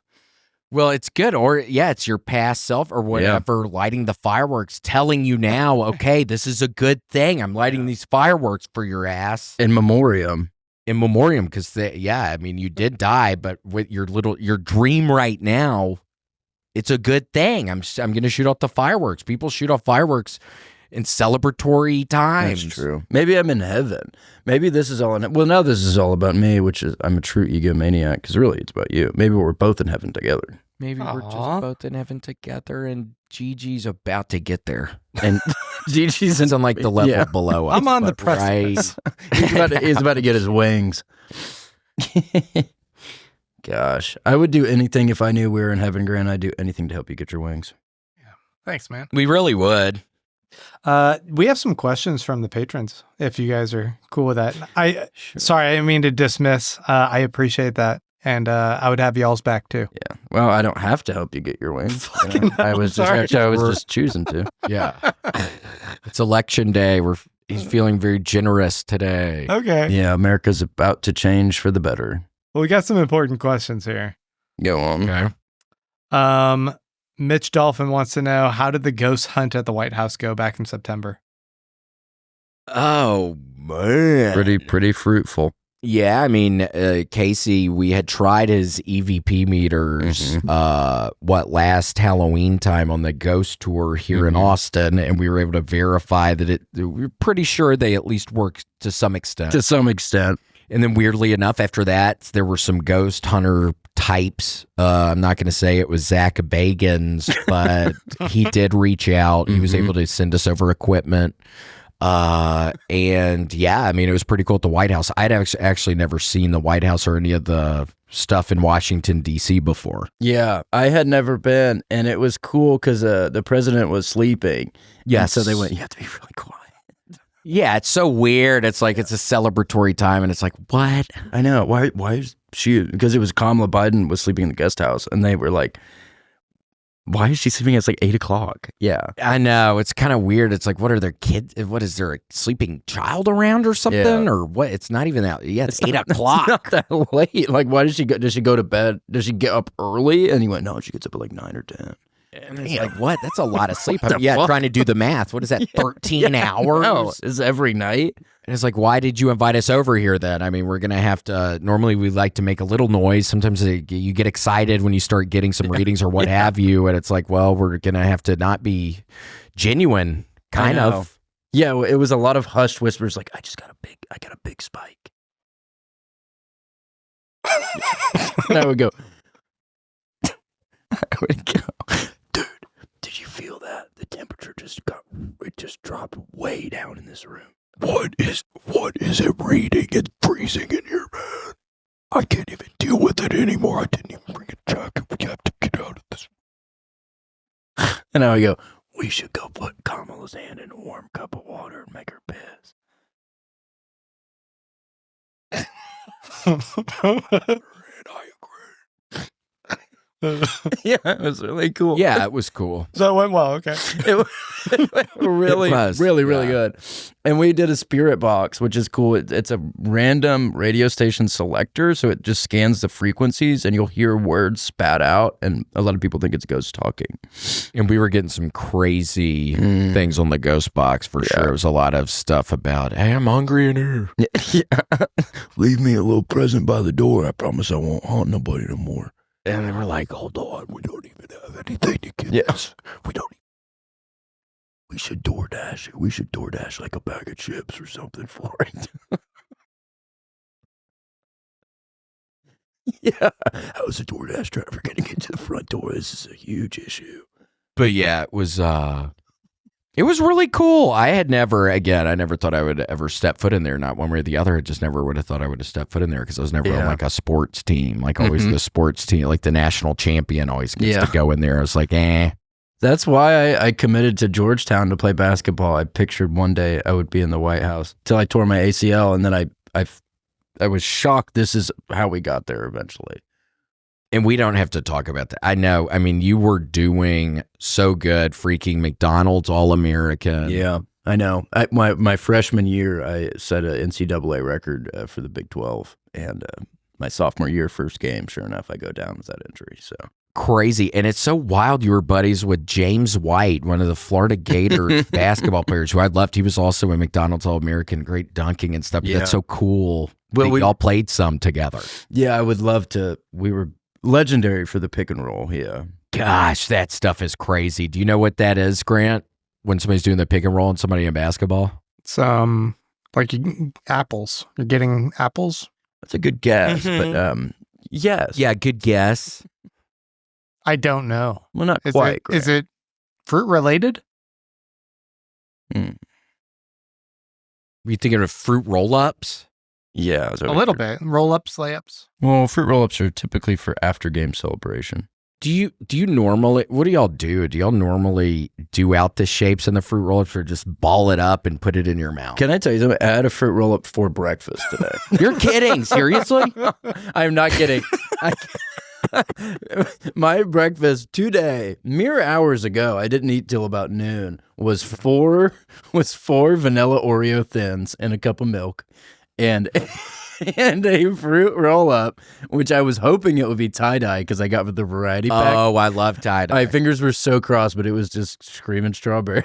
Well, it's good. Or, yeah, it's your past self or whatever lighting the fireworks, telling you now, okay, this is a good thing. I'm lighting these fireworks for your ass. In memoriam. In memoriam, because, I mean, you did die, but with your dream right now, it's a good thing. I'm going to shoot off the fireworks. People shoot off fireworks in celebratory times. That's true. Maybe I'm in heaven. Maybe this is all well, now this is all about me, which is I'm a true egomaniac, because really it's about you. Maybe we're both in heaven together. Maybe we're just both in heaven together, and Gigi's about to get there. And Gigi's on like the level below us. I'm on the but precipice. he's about to get his wings. Gosh, I would do anything if I knew we were in heaven, Grant. I'd do anything to help you get your wings. Thanks, man. We really would. We have some questions from the patrons, if you guys are cool with that. Sorry, I didn't mean to dismiss. I appreciate that. And I would have y'all's back too. Yeah. Well, I don't have to help you get your wings. I was just choosing to. Yeah. It's election day. He's feeling very generous today. Okay. Yeah, America's about to change for the better. Well, we got some important questions here. Go on. Okay. Mitch Dolphin wants to know, how did the ghost hunt at the White House go back in September? Oh, man. Pretty fruitful. Yeah, I mean, Casey, we had tried his EVP meters, last Halloween time on the ghost tour here in Austin, and we were able to verify that we were pretty sure they at least worked to some extent. To some extent. And then weirdly enough, after that, there were some ghost hunter types. I'm not going to say it was Zach Bagans, but he did reach out. He was able to send us over equipment. And yeah, I mean, it was pretty cool at the White House. I'd actually never seen the White House or any of the stuff in Washington, D.C. before. Yeah, I had never been, and it was cool because the president was sleeping. Yeah, so they went, "You have to be really quiet." Yeah, it's so weird. It's like it's a celebratory time, and it's like, what? I know. Why is she? Because it was Kamala Biden was sleeping in the guest house, and they were like, "Why is she sleeping? It's like 8 o'clock." Yeah, I know. It's kind of weird. It's like, what are their kids? What is there, a sleeping child around or something? Yeah. Or what? It's not even that. Yeah, it's 8 o'clock. It's not that late. Like, why does she go? Does she go to bed? Does she get up early? And he went, "No, she gets up at like 9 or 10. And it's like, what? That's a lot of sleep. What the Yeah, fuck? trying to do the math. What is that, 13 hours? No, it's every night. And it's like, why did you invite us over here then? I mean, we're going to have to, normally we like to make a little noise. Sometimes you get excited when you start getting some ratings or what have you. And it's like, well, we're going to have to not be genuine, kind of. Yeah, it was a lot of hushed whispers like, I got a big spike. And I would go, dude, did you feel that? The temperature just dropped way down in this room. What is it reading? It's freezing in here, man. I can't even deal with it anymore. I didn't even bring a jacket. We have to get out of this. And I would go, we should go put Kamala's hand in a warm cup of water and make her piss. And I agree. Yeah, it was really cool. Yeah, it was cool. So it went well. Okay. It was really, It was, really, really yeah. good. And we did a spirit box, which is cool. It's a random radio station selector, so it just scans the frequencies, and you'll hear words spat out, and a lot of people think it's ghosts talking. And we were getting some crazy things on the ghost box for sure. It was a lot of stuff about, hey, I'm hungry in here. Yeah. Leave me a little present by the door. I promise I won't haunt nobody no more. And they were like, Hold on, we don't even have anything to get Yes. We don't. We should DoorDash it. We should DoorDash like a bag of chips or something for it. Yeah. How's the DoorDash driver going to get to the front door? This is a huge issue. but yeah, it was really cool. I never thought I would ever step foot in there, not one way or the other. I just never would have thought I would have stepped foot in there because I was never on like a sports team, like always the sports team, like the national champion always gets to go in there. I was like, That's why I committed to Georgetown to play basketball. I pictured one day I would be in the White House till I tore my ACL, and then I was shocked this is how we got there eventually. and we don't have to talk about that. I know. I mean, you were doing so good, freaking McDonald's All-American. Yeah, I know. My freshman year, I set an NCAA record for the Big 12, and my sophomore year, first game, sure enough, I go down with that injury. So Crazy. And it's so wild you were buddies with James White, one of the Florida Gators basketball players who I'd left. He was also a McDonald's All-American, great dunking and stuff. Yeah. That's so cool. Well, we all played some together. yeah, I would love to. We were legendary for the pick and roll. Yeah. Gosh, that stuff is crazy. Do you know what that is, Grant? When somebody's doing the pick and roll and somebody in basketball? It's like apples. You're getting apples. That's a good guess, but yes. Yeah, good guess. I don't know. Well, not Is quite. is it fruit related? Were you thinking of fruit roll-ups? Yeah, it was A over little here. bit. Roll ups, layups. Well, fruit roll-ups are typically for after game celebration. Do you normally, what do y'all do? Do y'all normally do out the shapes in the fruit roll-ups or just ball it up and put it in your mouth? Can I tell you something? I had a fruit roll-up for breakfast today. You're kidding. Seriously? I'm not kidding. My breakfast today, mere hours ago, I didn't eat till about noon, was four vanilla Oreo thins and a cup of milk and a fruit roll-up, which I was hoping it would be tie-dye because I got with the variety pack. Oh, I love tie-dye. My fingers were so crossed, but it was just screaming strawberry.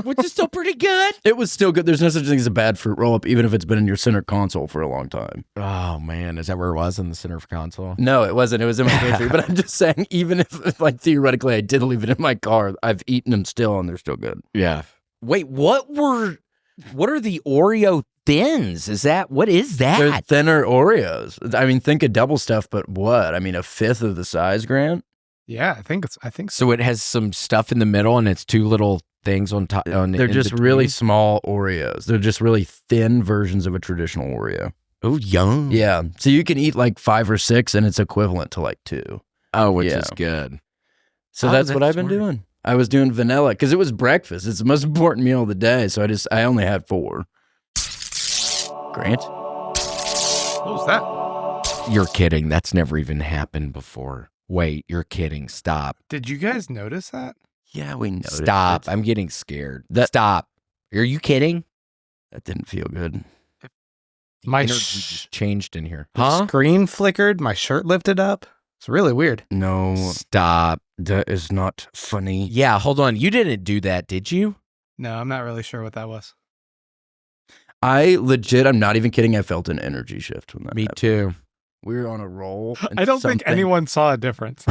Which is still pretty good. It was still good. There's no such thing as a bad fruit roll-up, even if it's been in your center console for a long time. Oh, man. Is that where it was, in the center console? No, it wasn't. It was in my pantry. But I'm just saying, even if, like, theoretically I did leave it in my car, I've eaten them still, and they're still good. Yeah. Wait, what are the Oreo thins? What is that? They're thinner Oreos. I mean, think of double stuff, but what? I mean, a fifth of the size, Grant? Yeah, I think so. So it has some stuff in the middle and it's two little things on top. They're just really small Oreos. They're just really thin versions of a traditional Oreo. Oh, yum. Yeah. So you can eat like 5 or 6 and it's equivalent to like 2. Oh, which Yeah. is good. So Oh, that's what that's I've been smart. doing. I was doing vanilla because it was breakfast. It's the most important meal of the day. So I only had 4. Grant? What was that? You're kidding. That's never even happened before. Wait, you're kidding. Stop. Did you guys notice that? Yeah, we noticed. Stop. it. I'm getting scared. That- Stop. Are you kidding? That didn't feel good. My Energy just changed in here. the screen flickered. My shirt lifted up. It's really weird. No, Stop. that is not funny. Yeah, hold on. You didn't do that, did you? No, I'm not really sure what that was. I'm not even kidding. I felt an energy shift when that Me happened. too. We were on a roll. and I don't think something- anyone saw a difference.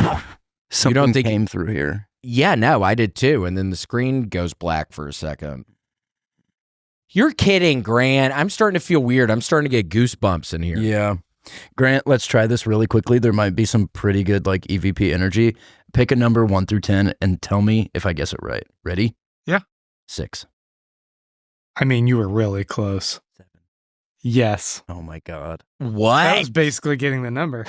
Something don't think- came through here. Yeah, no, I did too. And then the screen goes black for a second. You're kidding, Grant. I'm starting to feel weird. I'm starting to get goosebumps in here. Yeah. Grant, let's try this really quickly. There might be some pretty good like EVP energy. Pick a number 1 through 10 and tell me if I guess it right. Ready? Yeah. 6. I mean, you were really close. 7. Yes. Oh my God. That What? was basically getting the number.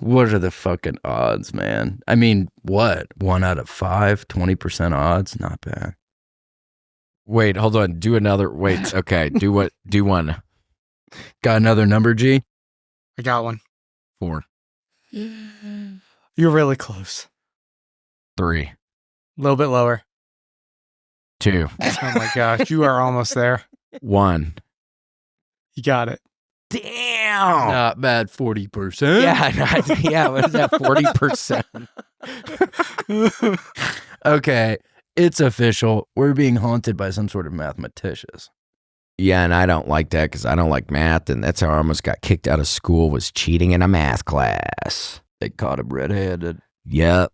What are the fucking odds, man? I mean, what? 1 out of 5, 20% odds? Not bad. Wait, hold on. Do another. Wait. Okay. Do what? Do one. Got another number, G? I got one. 4, You're really close. 3, A little bit lower. 2, Oh my gosh, you are almost there. 1. You got it. Damn. Not bad, 40%. Yeah. What is that? 40%. Okay, it's official. We're being haunted by some sort of mathematicians. Yeah, and I don't like that because I don't like math, and that's how I almost got kicked out of school, was cheating in a math class. They caught him red-handed. Yep.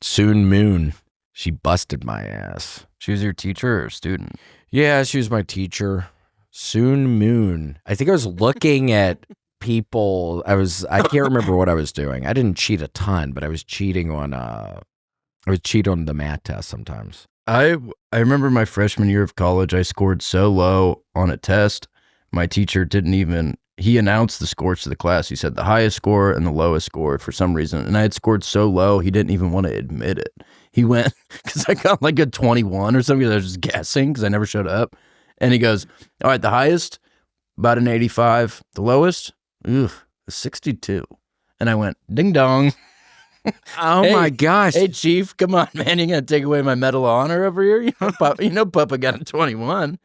Soon Moon. She busted my ass. She was your teacher or student? Yeah, she was my teacher. Soon Moon. I think I was looking at people. I can't remember what I was doing. I didn't cheat a ton, but I was cheating on I would cheat on the math test sometimes. I remember my freshman year of college, I scored so low on a test. My teacher he announced the scores to the class. He said the highest score and the lowest score for some reason. And I had scored so low, he didn't even want to admit it. He went, because I got like a 21 or something. I was just guessing because I never showed up. And he goes, all right, the highest, about an 85. The lowest, a 62. And I went, ding dong. Oh Hey, my gosh. Hey, Chief, come on, man. You're going to take away my Medal of Honor over here? You know Papa got a 21.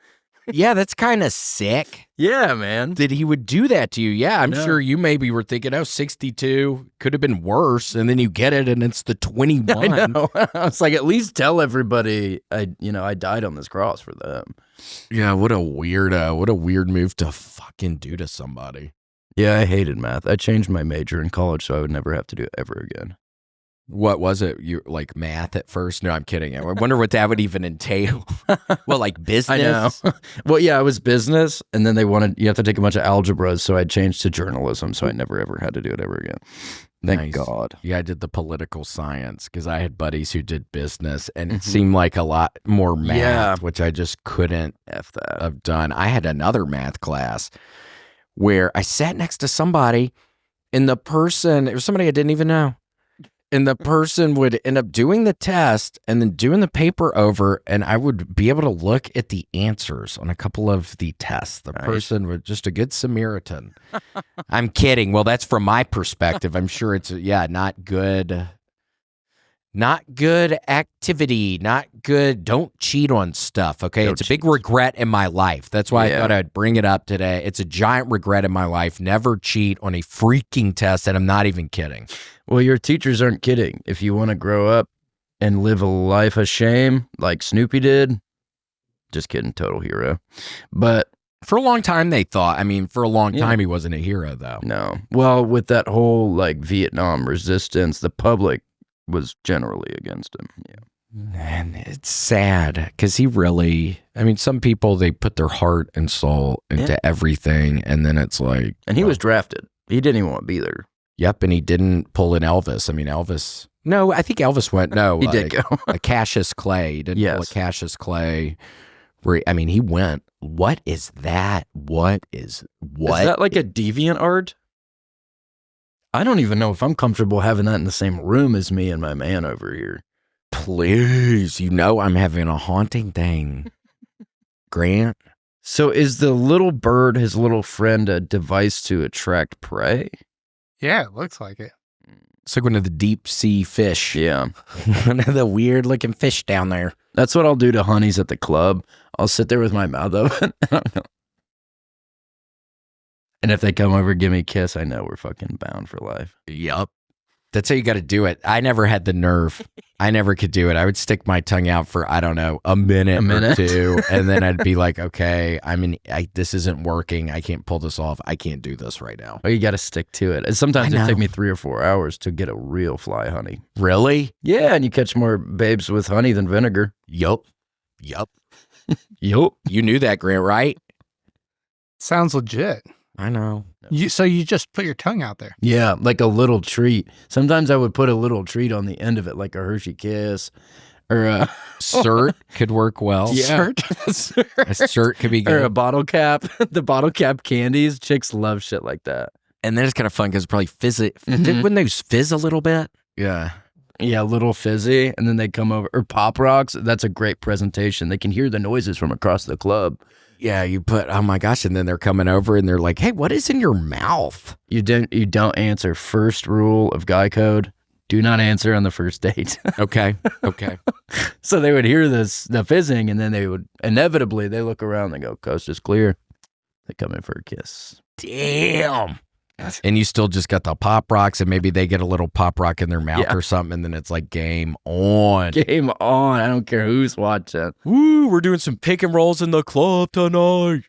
Yeah, that's kind of sick Yeah, man. that he would do that to you. Yeah, I'm No. sure you maybe were thinking, 62 could have been worse. And then you get it and it's the 21. I know. I was like, at least tell everybody I died on this cross for them. Yeah, what a weird move to fucking do to somebody. Yeah, I hated math. I changed my major in college so I would never have to do it ever again. What was it? You like math at first? No, I'm kidding. I wonder what that would even entail. Well, like business? I know. Well, yeah, it was business, and then you have to take a bunch of algebras, so I changed to journalism, so I never ever had to do it ever again. Thank Nice. God. Yeah, I did the political science because I had buddies who did business, and it seemed like a lot more math, Yeah. which I just couldn't F that. have done. I had another math class where I sat next to somebody, and it was somebody I didn't even know. And the person would end up doing the test and then doing the paper over, and I would be able to look at the answers on a couple of the tests. The Nice. person was just a good Samaritan. I'm kidding. Well, that's from my perspective. I'm sure it's, not good. Not good activity. Not good. Don't cheat on stuff, okay? Don't It's a big regret in my life. That's why I Yeah. thought I'd bring it up today. It's a giant regret in my life. Never cheat on a freaking test, and I'm not even kidding. Well, your teachers aren't kidding. If you want to grow up and live a life of shame like Snoopy did, just kidding, total hero. But For a long time, they thought. For a long Yeah. time, he wasn't a hero, though. no. Well, with that whole like Vietnam resistance, the public was generally against him. Yeah. And it's sad because he really, some people, they put their heart and soul into everything. And then it's like. And he was drafted. He didn't even want to be there. Yep. And he didn't pull in Elvis. Elvis. No, I think Elvis went. No, He did go. a Cassius Clay. He didn't pull a Yes. Cassius Clay. He went. What is that? What is. What? Is that like a deviant art? I don't even know if I'm comfortable having that in the same room as me and my man over here. Please. I'm having a haunting thing. Grant. So is the little bird, his little friend, a device to attract prey? Yeah, it looks like it. It's like one of the deep sea fish. Yeah. One of the weird looking fish down there. That's what I'll do to honeys at the club. I'll sit there with my mouth open. And if they come over and give me a kiss, I know we're fucking bound for life. Yup. That's how you got to do it. I never had the nerve. I never could do it. I would stick my tongue out for, I don't know, a minute or two. And then I'd be like, okay, this isn't working. I can't pull this off. I can't do this right now. Oh, you got to stick to it. And sometimes I it know. take me 3 or 4 hours to get a real fly honey. Really? Yeah, and you catch more babes with honey than vinegar. Yup. Yup. You knew that, Grant, right? Sounds legit. I know. So you just put your tongue out there. Yeah, like a little treat. Sometimes I would put a little treat on the end of it, like a Hershey Kiss or a Cert could work well. Yeah. A cert could be or good. a bottle cap. The bottle cap candies. Chicks love shit like that. And then it's kind of fun because probably fizz it. Mhm. Wouldn't those fizz a little bit? Yeah. Yeah, a little fizzy. And then they come over. Or Pop Rocks. That's a great presentation. They can hear the noises from across the club. Yeah, you put, oh my gosh, and then they're coming over and they're like, hey, what is in your mouth? You don't answer. First rule of Guy Code. Do not answer on the first date. Okay. So they would hear the fizzing, and then they would inevitably they look around and go, "Coast is clear." They come in for a kiss. Damn. And you still just got the Pop Rocks, and maybe they get a little Pop Rock in their mouth or something, and then it's like game on. Game on. I don't care who's watching. Woo, we're doing some pick and rolls in the club tonight.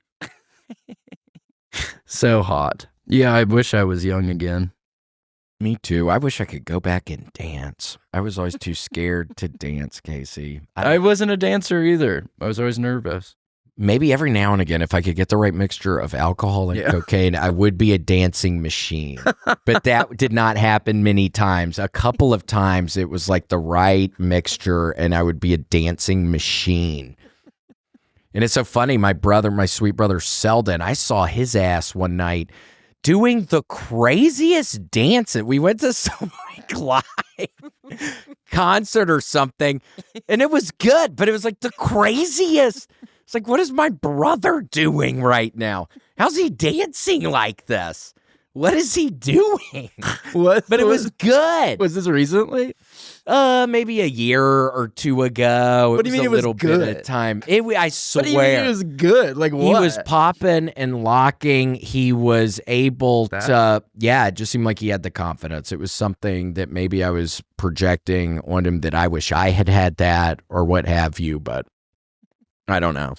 So hot. Yeah, I wish I was young again. Me too. I wish I could go back and dance. I was always too scared to dance, Casey. I wasn't a dancer either. I was always nervous. Maybe every now and again, if I could get the right mixture of alcohol and cocaine, I would be a dancing machine. But that did not happen many times. A couple of times it was like the right mixture and I would be a dancing machine. And it's so funny, my sweet brother Selden, I saw his ass one night doing the craziest dance. We went to some like live concert or something, and it was good, but it was like the craziest. It's like, what is my brother doing right now? How's he dancing like this? What is he doing? What? But it was good. Was this recently? Maybe a year or two ago. What do you mean a it was little good? bit of time. I swear. What do you mean it was good? Like what? He was popping and locking. He was able to, it just seemed like he had the confidence. It was something that maybe I was projecting on him that I wish I had that or what have you, but I don't know.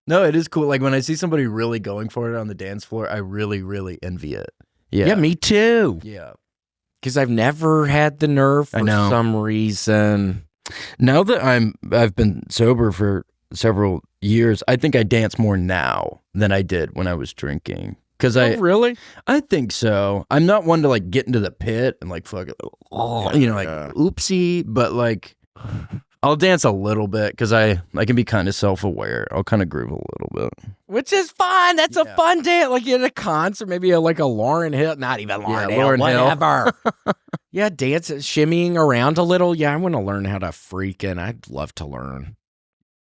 No, it is cool. Like when I see somebody really going for it on the dance floor, I really, really envy it. Yeah, me too. Yeah. Because I've never had the nerve for I know. some reason. Now that I've been sober for several years, I think I dance more now than I did when I was drinking. Really? I think so. I'm not one to like get into the pit and like fuck it, oopsie, but like I'll dance a little bit because I can be kind of self-aware. I'll kind of groove a little bit. Which is fun. That's a fun dance. Like at a concert, maybe like a Lauryn Hill. Not even Lauryn Hill. Lauryn Hill. Whatever. Dance, shimmying around a little. Yeah, I want to learn how to freaking. I'd love to learn.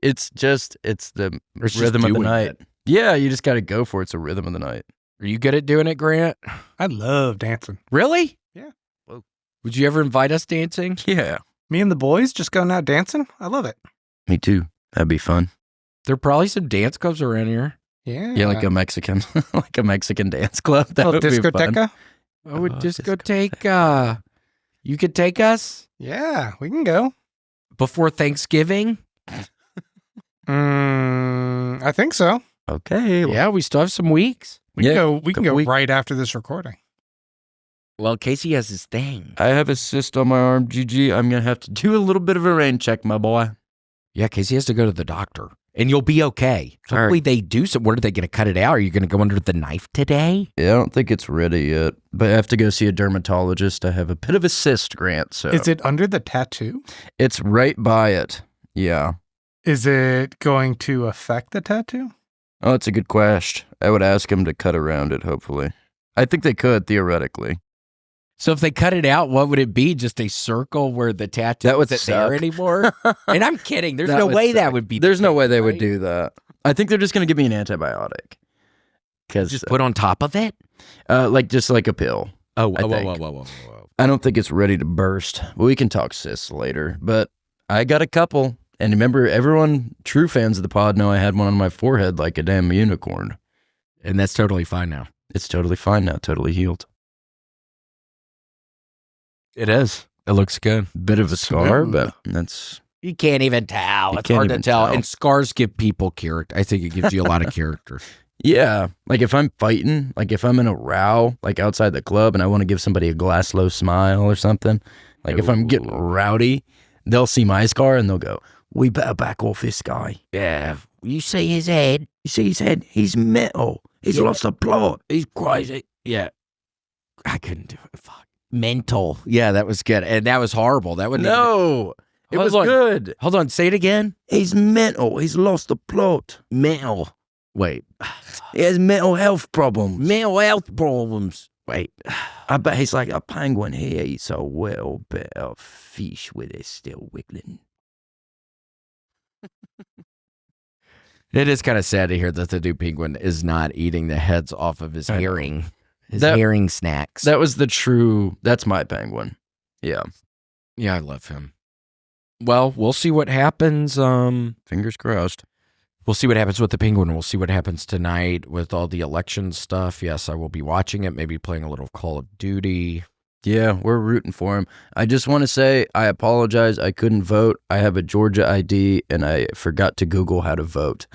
It's the It's just rhythm of the doing night. it. Yeah, you just got to go for it. It's the rhythm of the night. Are you good at doing it, Grant? I love dancing. Really? Yeah. Whoa. Would you ever invite us dancing? Yeah. Me and the boys just going out dancing. I love it. Me too. That'd be fun. There are probably some dance clubs around here. Yeah. Yeah, like a Mexican dance club. That little would be fun. discoteca. I would just go take, you could take us Yeah, we can go. before Thanksgiving. I think so. Okay. Yeah, we still have some weeks. We can Yeah, go. We can go we- right after this recording. Well, Casey has his thing. I have a cyst on my arm, GG. I'm going to have to do a little bit of a rain check, my boy. Yeah, Casey has to go to the doctor. And you'll be okay. All right. Hopefully they do some. What are they going to cut it out? Are you going to go under the knife today? Yeah, I don't think it's ready yet, but I have to go see a dermatologist. I have a bit of a cyst, Grant, so Is it under the tattoo? it's right by it. Yeah. Is it going to affect the tattoo? Oh, that's a good question. I would ask him to cut around it, hopefully. I think they could, theoretically. So if they cut it out, what would it be? Just a circle where the tattoo That would isn't there suck. anymore? And I'm kidding. There's That no would way suck. that would be. There's no way they would right? do that. I think they're just going to give me an antibiotic. Because Just put on top of it? just like a pill. Oh, I think. whoa. I don't think it's ready to burst. We can talk cysts later, but I got a couple. And remember, everyone, true fans of the pod, know I had one on my forehead like a damn unicorn. And that's totally fine now. It's totally fine now, totally healed. It is. It looks good. Bit of a scar, Smooth. but that's... You can't even tell. You It's can't hard to even tell. tell. And scars give people character. I think it gives you a lot of character. Yeah, like if I'm fighting, like if I'm in a row, like outside the club and I want to give somebody a glass low smile or something, like if I'm getting rowdy, they'll see my scar and they'll go, we better back off this guy. Yeah. You see his head? You see his head? He's metal. He's lost the plot. He's crazy. Yeah. I couldn't do it. Fuck. Mental. Yeah, that was good. And that was horrible. That would No. It was Hold on. good. Hold on. Say it again. He's mental. He's lost the plot. Mental. Wait. He has mental health problems. Mental health problems. Wait. I bet he's like a penguin. He eats a little bit of fish with it still wiggling. It is kind of sad to hear that the new penguin is not eating the heads off of his herring. His That- herring snacks. That's my penguin. Yeah. Yeah, I love him. Well, we'll see what happens. Fingers crossed. We'll see what happens with the penguin. We'll see what happens tonight with all the election stuff. Yes, I will be watching it, maybe playing a little Call of Duty. Yeah, we're rooting for him. I just want to say I apologize. I couldn't vote. I have a Georgia ID and I forgot to Google how to vote.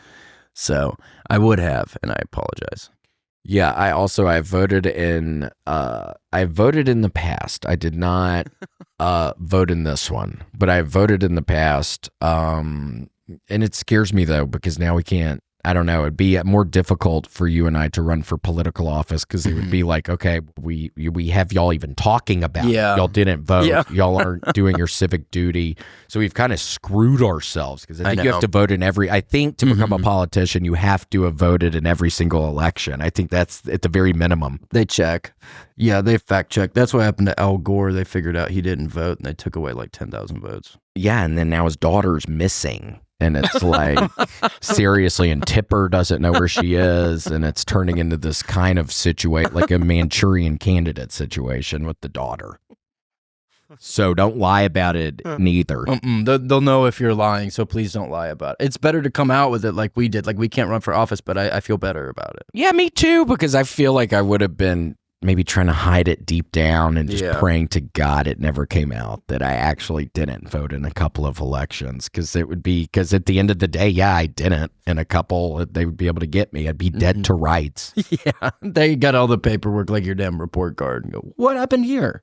So I would have, and I apologize. Yeah, I voted in the past. I did not vote in this one, but I voted in the past. And it scares me though, because now we can't, I don't know, it'd be more difficult for you and I to run for political office because it would be like, okay, we have y'all even talking about it. Yeah. Y'all didn't vote. Yeah. Y'all aren't doing your civic duty. So we've kind of screwed ourselves because I think you have to vote in I think to become a politician, you have to have voted in every single election. I think that's at the very minimum. They check. Yeah, they fact check. That's what happened to Al Gore. They figured out he didn't vote and they took away like 10,000 votes. Yeah, and then now his daughter's missing. And it's like, seriously, and Tipper doesn't know where she is. And it's turning into this kind of situation, like a Manchurian Candidate situation with the daughter. So don't lie about it, neither. They'll know if you're lying, so please don't lie about it. It's better to come out with it like we did. Like, we can't run for office, but I feel better about it. Yeah, me too, because I feel like I would have been maybe trying to hide it deep down and just praying to God it never came out that I actually didn't vote in a couple of elections, because at the end of the day, yeah, I didn't in a couple. They would be able to get me. I'd be dead to rights. Yeah, they got all the paperwork like your damn report card and go, what happened here?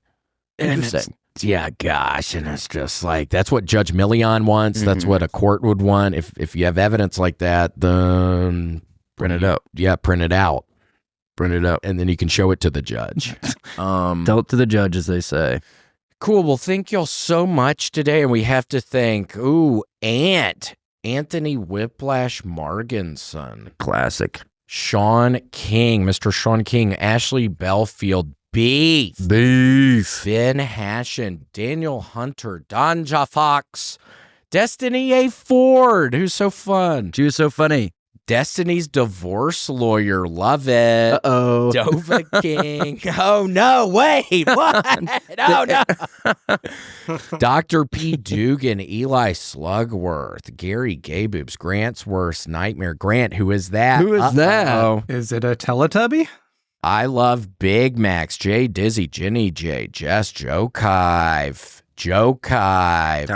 Interesting. Yeah, gosh, and it's just like, that's what Judge Millian wants. That's what a court would want. If you have evidence like that, then Print it out. Yeah, print it out. Print it out. And then you can show it to the judge. Tell it to the judge, as they say. Cool. Well, thank y'all so much today. And we have to thank, Anthony Whiplash Marginson. Classic. Sean King, Mr. Sean King, Ashley Belfield, Beef, Ben Hashin, Daniel Hunter, Danja Fox, Destiny A. Ford, who's so fun. She was so funny. Destiny's divorce lawyer, love it. Uh-oh. Dova King. Oh, no, wait, what? No. Dr. P. Dugan, Eli Slugworth, Gary Gayboobs, Grant's Worst Nightmare. Grant, who is that? Who is that? Is it a Teletubby? I love Big Max, Jay Dizzy, Jenny J, Jess, Joe Kive,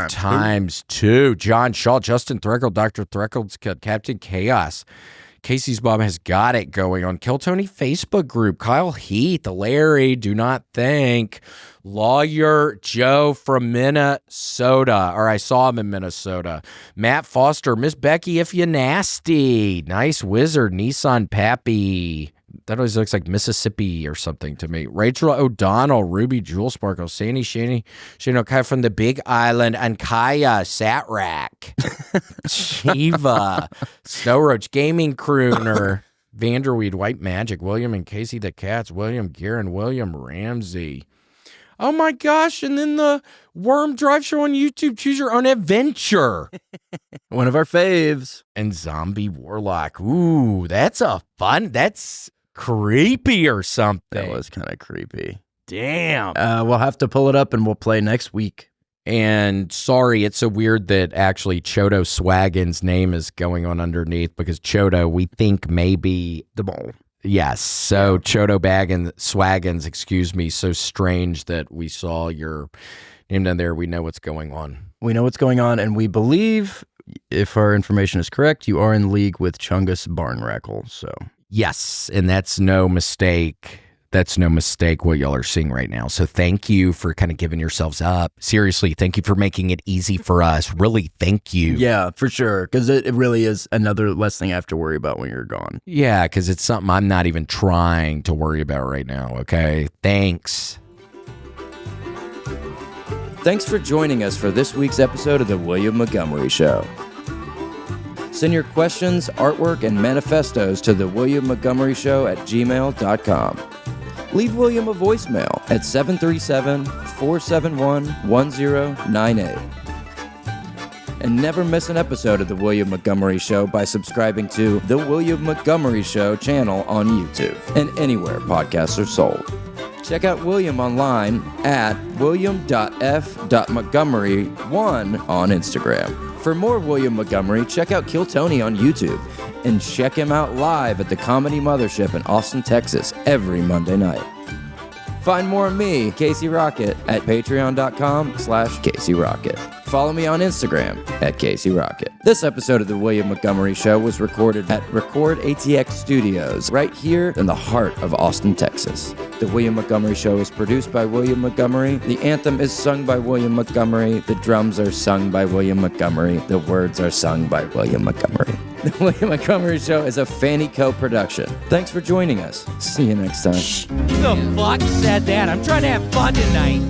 times two. John Shaw, Justin Threckle, Dr. Threckle's Kid, Captain Chaos. Casey's Mom Has Got It going on. Kill Tony Facebook group. Kyle Heath, Larry, Do Not Think. Lawyer Joe from Minnesota, or I saw him in Minnesota. Matt Foster, Miss Becky, If You Nasty. Nice Wizard, Nissan Pappy. That always looks like Mississippi or something to me. Rachel O'Donnell, Ruby Jewel Sparkle, Sandy Shane O'Kai from the Big Island, and Kaya Satrack, Shiva, Snow Roach Gaming Crooner, Vanderweed, White Magic, William and Casey the Cats, William Guerin, William Ramsey. Oh my gosh, and then the Worm Drive Show on YouTube, Choose Your Own Adventure. One of our faves. And Zombie Warlock. Ooh, that's creepy or something. That was kind of creepy. Damn. We'll have to pull it up and we'll play next week. And sorry, it's so weird that actually Chodo Swaggin's name is going on underneath, because Chodo, we think maybe the mole. Yes. So Chodo Swaggins, excuse me. So strange that we saw your name down there. We know what's going on. We know what's going on, and we believe, if our information is correct, you are in league with Chungus Barnrackle. So yes, and that's no mistake. That's no mistake what y'all are seeing right now. So thank you for kind of giving yourselves up. Seriously, thank you for making it easy for us. Really, thank you. Yeah, for sure. Because it really is another less thing I have to worry about when you're gone. Yeah, because it's something I'm not even trying to worry about right now, okay? Thanks. Thanks for joining us for this week's episode of The William Montgomery Show. Send your questions, artwork, and manifestos to thewilliammontgomeryshow@gmail.com. Leave William a voicemail at 737-471-1098. And never miss an episode of The William Montgomery Show by subscribing to The William Montgomery Show channel on YouTube and anywhere podcasts are sold. Check out William online at william.f.montgomery1 on Instagram. For more William Montgomery, check out Kill Tony on YouTube and check him out live at the Comedy Mothership in Austin, Texas every Monday night. Find more of me, Casey Rocket, at patreon.com/Casey Rocket. Follow me on Instagram at Casey Rocket. This episode of The William Montgomery Show was recorded at Record ATX Studios, right here in the heart of Austin, Texas. The William Montgomery Show is produced by William Montgomery. The anthem is sung by William Montgomery. The drums are sung by William Montgomery. The words are sung by William Montgomery. The William Montgomery Show is a Fanny Co. production. Thanks for joining us. See you next time. Who the fuck said that? I'm trying to have fun tonight.